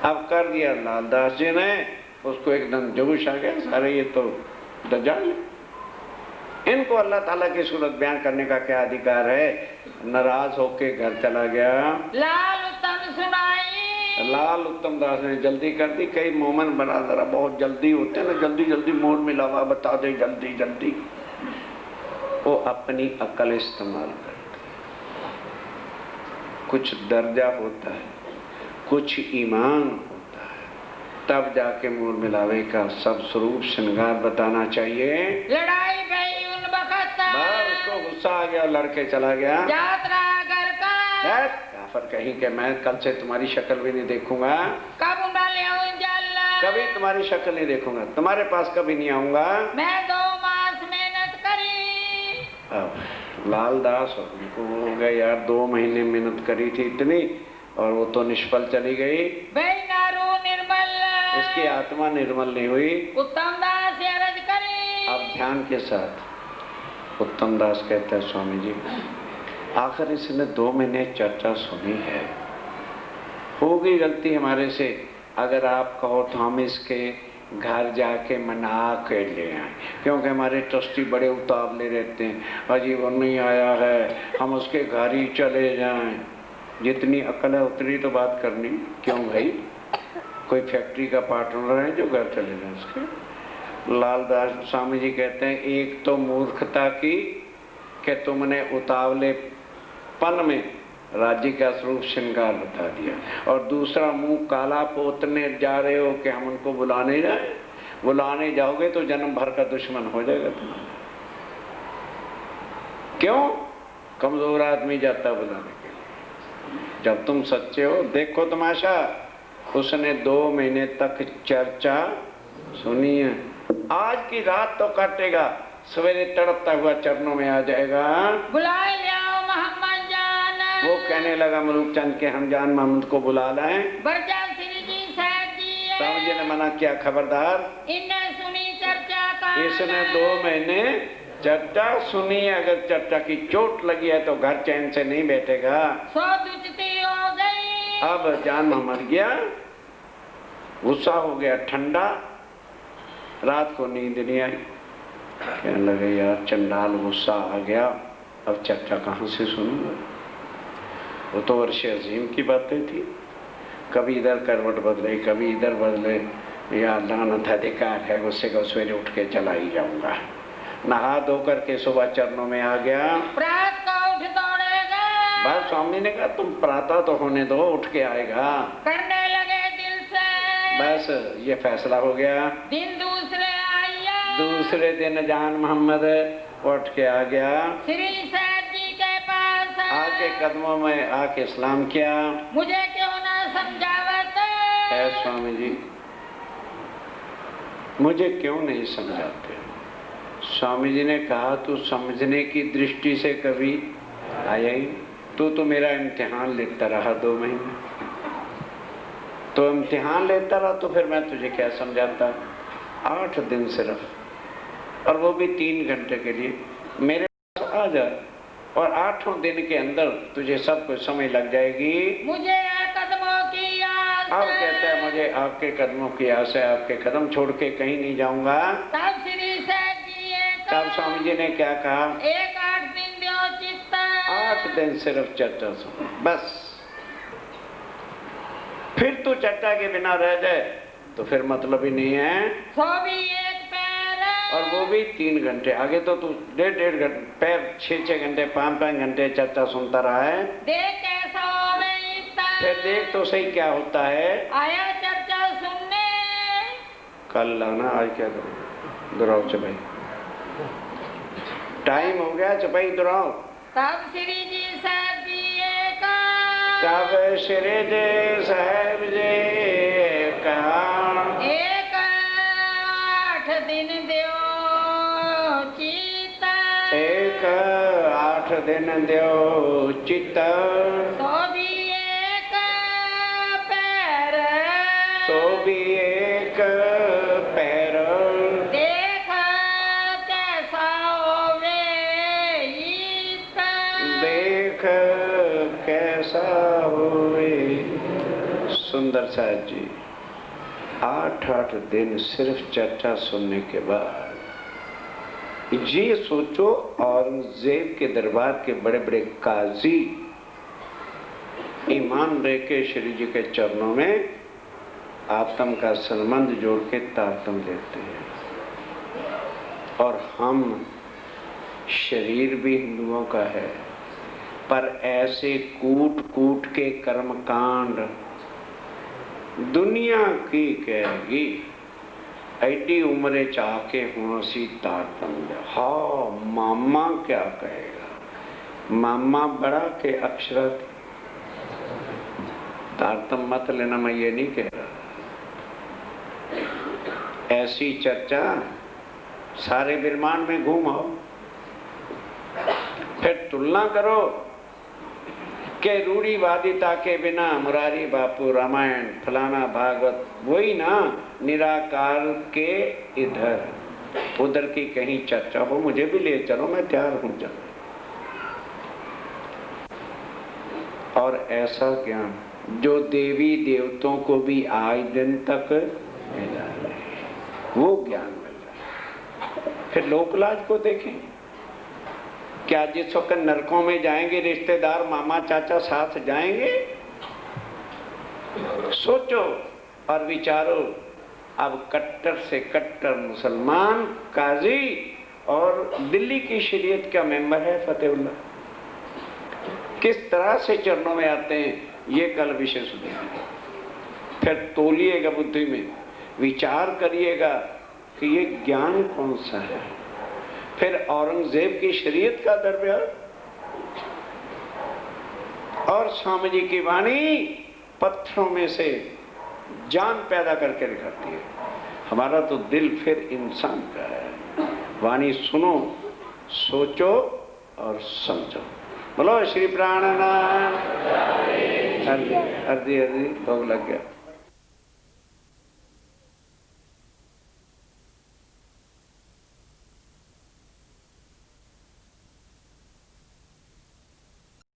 अब कर दिया लालदास जी ने, उसको एकदम जोश आ गया, सारे ये तो दज्जाल है, इनको अल्लाह ताला की सूरत बयान करने का क्या अधिकार है। नाराज होके घर चला गया। लाल उत्तम सुनाई। लाल उत्तम दास ने जल्दी कर दी। कई मोमन बना जरा बहुत जल्दी होते ना, जल्दी जल्दी मोड़ मिला हुआ बता दे जल्दी जल्दी। वो अपनी अकल इस्तेमाल करते। कुछ दर्जा होता है, कुछ ईमान होता है, तब जाके मोड़ मिलावे का सब स्वरूप श्रृंगार बताना चाहिए। लड़ाई गई उन वक्त, उसको गुस्सा आ गया, लड़के चला गया। यात्रा घर का काफर कहीं के, मैं कल से तुम्हारी शक्ल भी नहीं देखूंगा, कब उड़ा ले कभी तुम्हारी शक्ल नहीं देखूंगा, तुम्हारे पास कभी नहीं आऊंगा। मैं 2 मास मेहनत करी। अब लालदास उनको हो गया, यार 2 महीने मेहनत करी थी इतनी, और वो तो निष्फल चली गई। बेनारू निर्मल, इसकी आत्मा निर्मल नहीं हुई। उत्तम दास अर्ज करी। अब ध्यान के साथ उत्तम दास कहते हैं, स्वामी जी आखिर इसने 2 महीने चर्चा सुनी है, हो गई गलती हमारे से, अगर आप कहो तो हम इसके घर जाके मना के ले आए, क्योंकि हमारे ट्रस्टी बड़े उतावले रहते हैं, अजी वो नहीं आया है, हम उसके घर ही चले जाएं। जितनी अकल है उतनी तो बात करनी, क्यों भाई, कोई फैक्ट्री का पार्टनर है जो घर चले जाए उसके। लालदास स्वामी जी कहते हैं, एक तो मूर्खता की कि तुमने उतावलेपन में राज्य का स्वरूप श्रृंगार बता दिया, और दूसरा मुंह काला पोतने जा रहे हो कि हम उनको बुलाने जाए। बुलाने जाओगे तो जन्म भर का दुश्मन हो जाएगा तुम्हारा। क्यों? कमजोर आदमी जाता बुलाने के लिए, जब तुम सच्चे हो। देखो तमाशा, उसने 2 महीने तक चर्चा सुनी है, आज की रात तो काटेगा, सवेरे तड़पता हुआ चरणों में आ जाएगा। बुला लिया मोहम्मद जान। वो कहने लगा मलूक चंद के हम जान मोहम्मद को बुला लाएं। बरजा श्री जी साहब जी स्वामी जी ने मना किया, खबरदार, इन्ने सुनी चर्चा का। इसने 2 महीने चर्चा सुनी, अगर चर्चा की चोट लगी है तो घर चैन से नहीं बैठेगा। सो दुचती हो गई। अब जान मोहम्मद गया, गुस्सा हो गया, ठंडा, रात को नींद नहीं आई। कहने लगे यार चंडाल गुस्सा आ गया, अब चर्चा कहाँ से सुनूंगा। वो तो वर्ष अजीम की बातें थी, कभी इधर करवट बदले कभी इधर बदले, या लानत अधिकार है, गुस्से को सवेरे उठ के चला ही जाऊंगा। नहा धो करके सुबह चरणों में आ गया। प्रात को उठ दौड़ेगा। बस स्वामी ने कहा तुम प्रातः तो होने दो, उठ के आएगा। करने लगे दिल से। बस ये फैसला हो गया। दिन दूसरे आया। दूसरे दिन जान मोहम्मद उठ के आ गया, श्री साहब जी के पास आके कदमों में आके सलाम किया। मुझे क्यों ना समझावत? ऐ स्वामी जी मुझे क्यों नहीं समझाते? स्वामी जी ने कहा तू समझने की दृष्टि से कभी आया ही, तू तो मेरा इम्तिहान लेता रहा 2 महीने, तो इम्तिहान लेता रहा तो फिर मैं तुझे क्या समझाता। 8 दिन सिर्फ, और वो भी 3 घंटे के लिए मेरे पास आ जा, और 8 दिन के अंदर तुझे सब कुछ समझ लग जाएगी। मुझे कदमों की आस। अब कहता है मुझे आपके कदमों की आस है, आपके कदम छोड़ के कहीं नहीं जाऊंगा। तब श्री साहब जी तब स्वामी जी ने क्या कहा? 8 दिन दो चित्ता। 8 दिन सिर्फ चर्चा सुनो बस, फिर तू चर्चा के बिना रह जाए तो फिर मतलब ही नहीं है। सो भी एक पैर और वो भी 3 घंटे। आगे तो तू 1.5 घंटे, पैर 6 घंटे, 5 घंटे चर्चा सुनता रहा है। देख कैसा होवे इतना। फिर देख तो सही क्या होता है। आया चर्चा सुनने। कल लाना, आज क्या करो, दोहराओ चपाई, टाइम हो गया, चपाई दोहराओ। तब श्री जी साहब जी का। तब श्री जी साहब जी का। 8 दिन देव चिता। 8 दिन देव चिता। तो भी एक पैर। तो भी एक पैर। देख कैसा होवे इतना। देख कैसा हुए। सुंदर साहब जी 8 दिन सिर्फ चर्चा सुनने के बाद ये सोचो, औरंगजेब के दरबार के बड़े बड़े काजी ईमान रह के श्री जी के चरणों में आत्म का संबंध जोड़ के तारतम देते हैं। और हम, शरीर भी हिंदुओं का है, पर ऐसे कूट कूट के कर्मकांड दुनिया की कहेगी, ऐडी उम्रे चाह के हों सी तारतम्य। हाँ, मामा क्या कहेगा, मामा बड़ा के अक्षरत। तारतम मत लेना, मैं ये नहीं कह रहा। ऐसी चर्चा सारे ब्रह्मांड में घूमाओ, फिर तुलना करो कि रूढ़िवादिता के बिना मुरारी बापू रामायण फलाना भागवत, वही ना, निराकार के इधर उधर की कहीं चर्चा हो, मुझे भी ले चलो, मैं तैयार हूं चलो। और ऐसा ज्ञान जो देवी देवताओं को भी आज दिन तक मिला है, वो ज्ञान मिल रहा है। फिर लोकलाज को देखें, क्या जिस वक्त नरकों में जाएंगे रिश्तेदार मामा चाचा साथ जाएंगे? सोचो और विचारो। अब कट्टर से कट्टर मुसलमान काजी और दिल्ली की शरीयत का मेंबर है फतेहुल्ला, किस तरह से चरणों में आते हैं, ये कल विषय सुनेंगे। फिर तोलिएगा बुद्धि में, विचार करिएगा कि ये ज्ञान कौन सा है। फिर औरंगजेब की शरीयत का दरबार और स्वामी जी की वाणी पत्थरों में से जान पैदा करके दिखाती है। हमारा तो दिल फिर इंसान का है। वाणी सुनो, सोचो और समझो। बोलो श्री प्राणनाथ। हरदी हरदी भोग लग गया।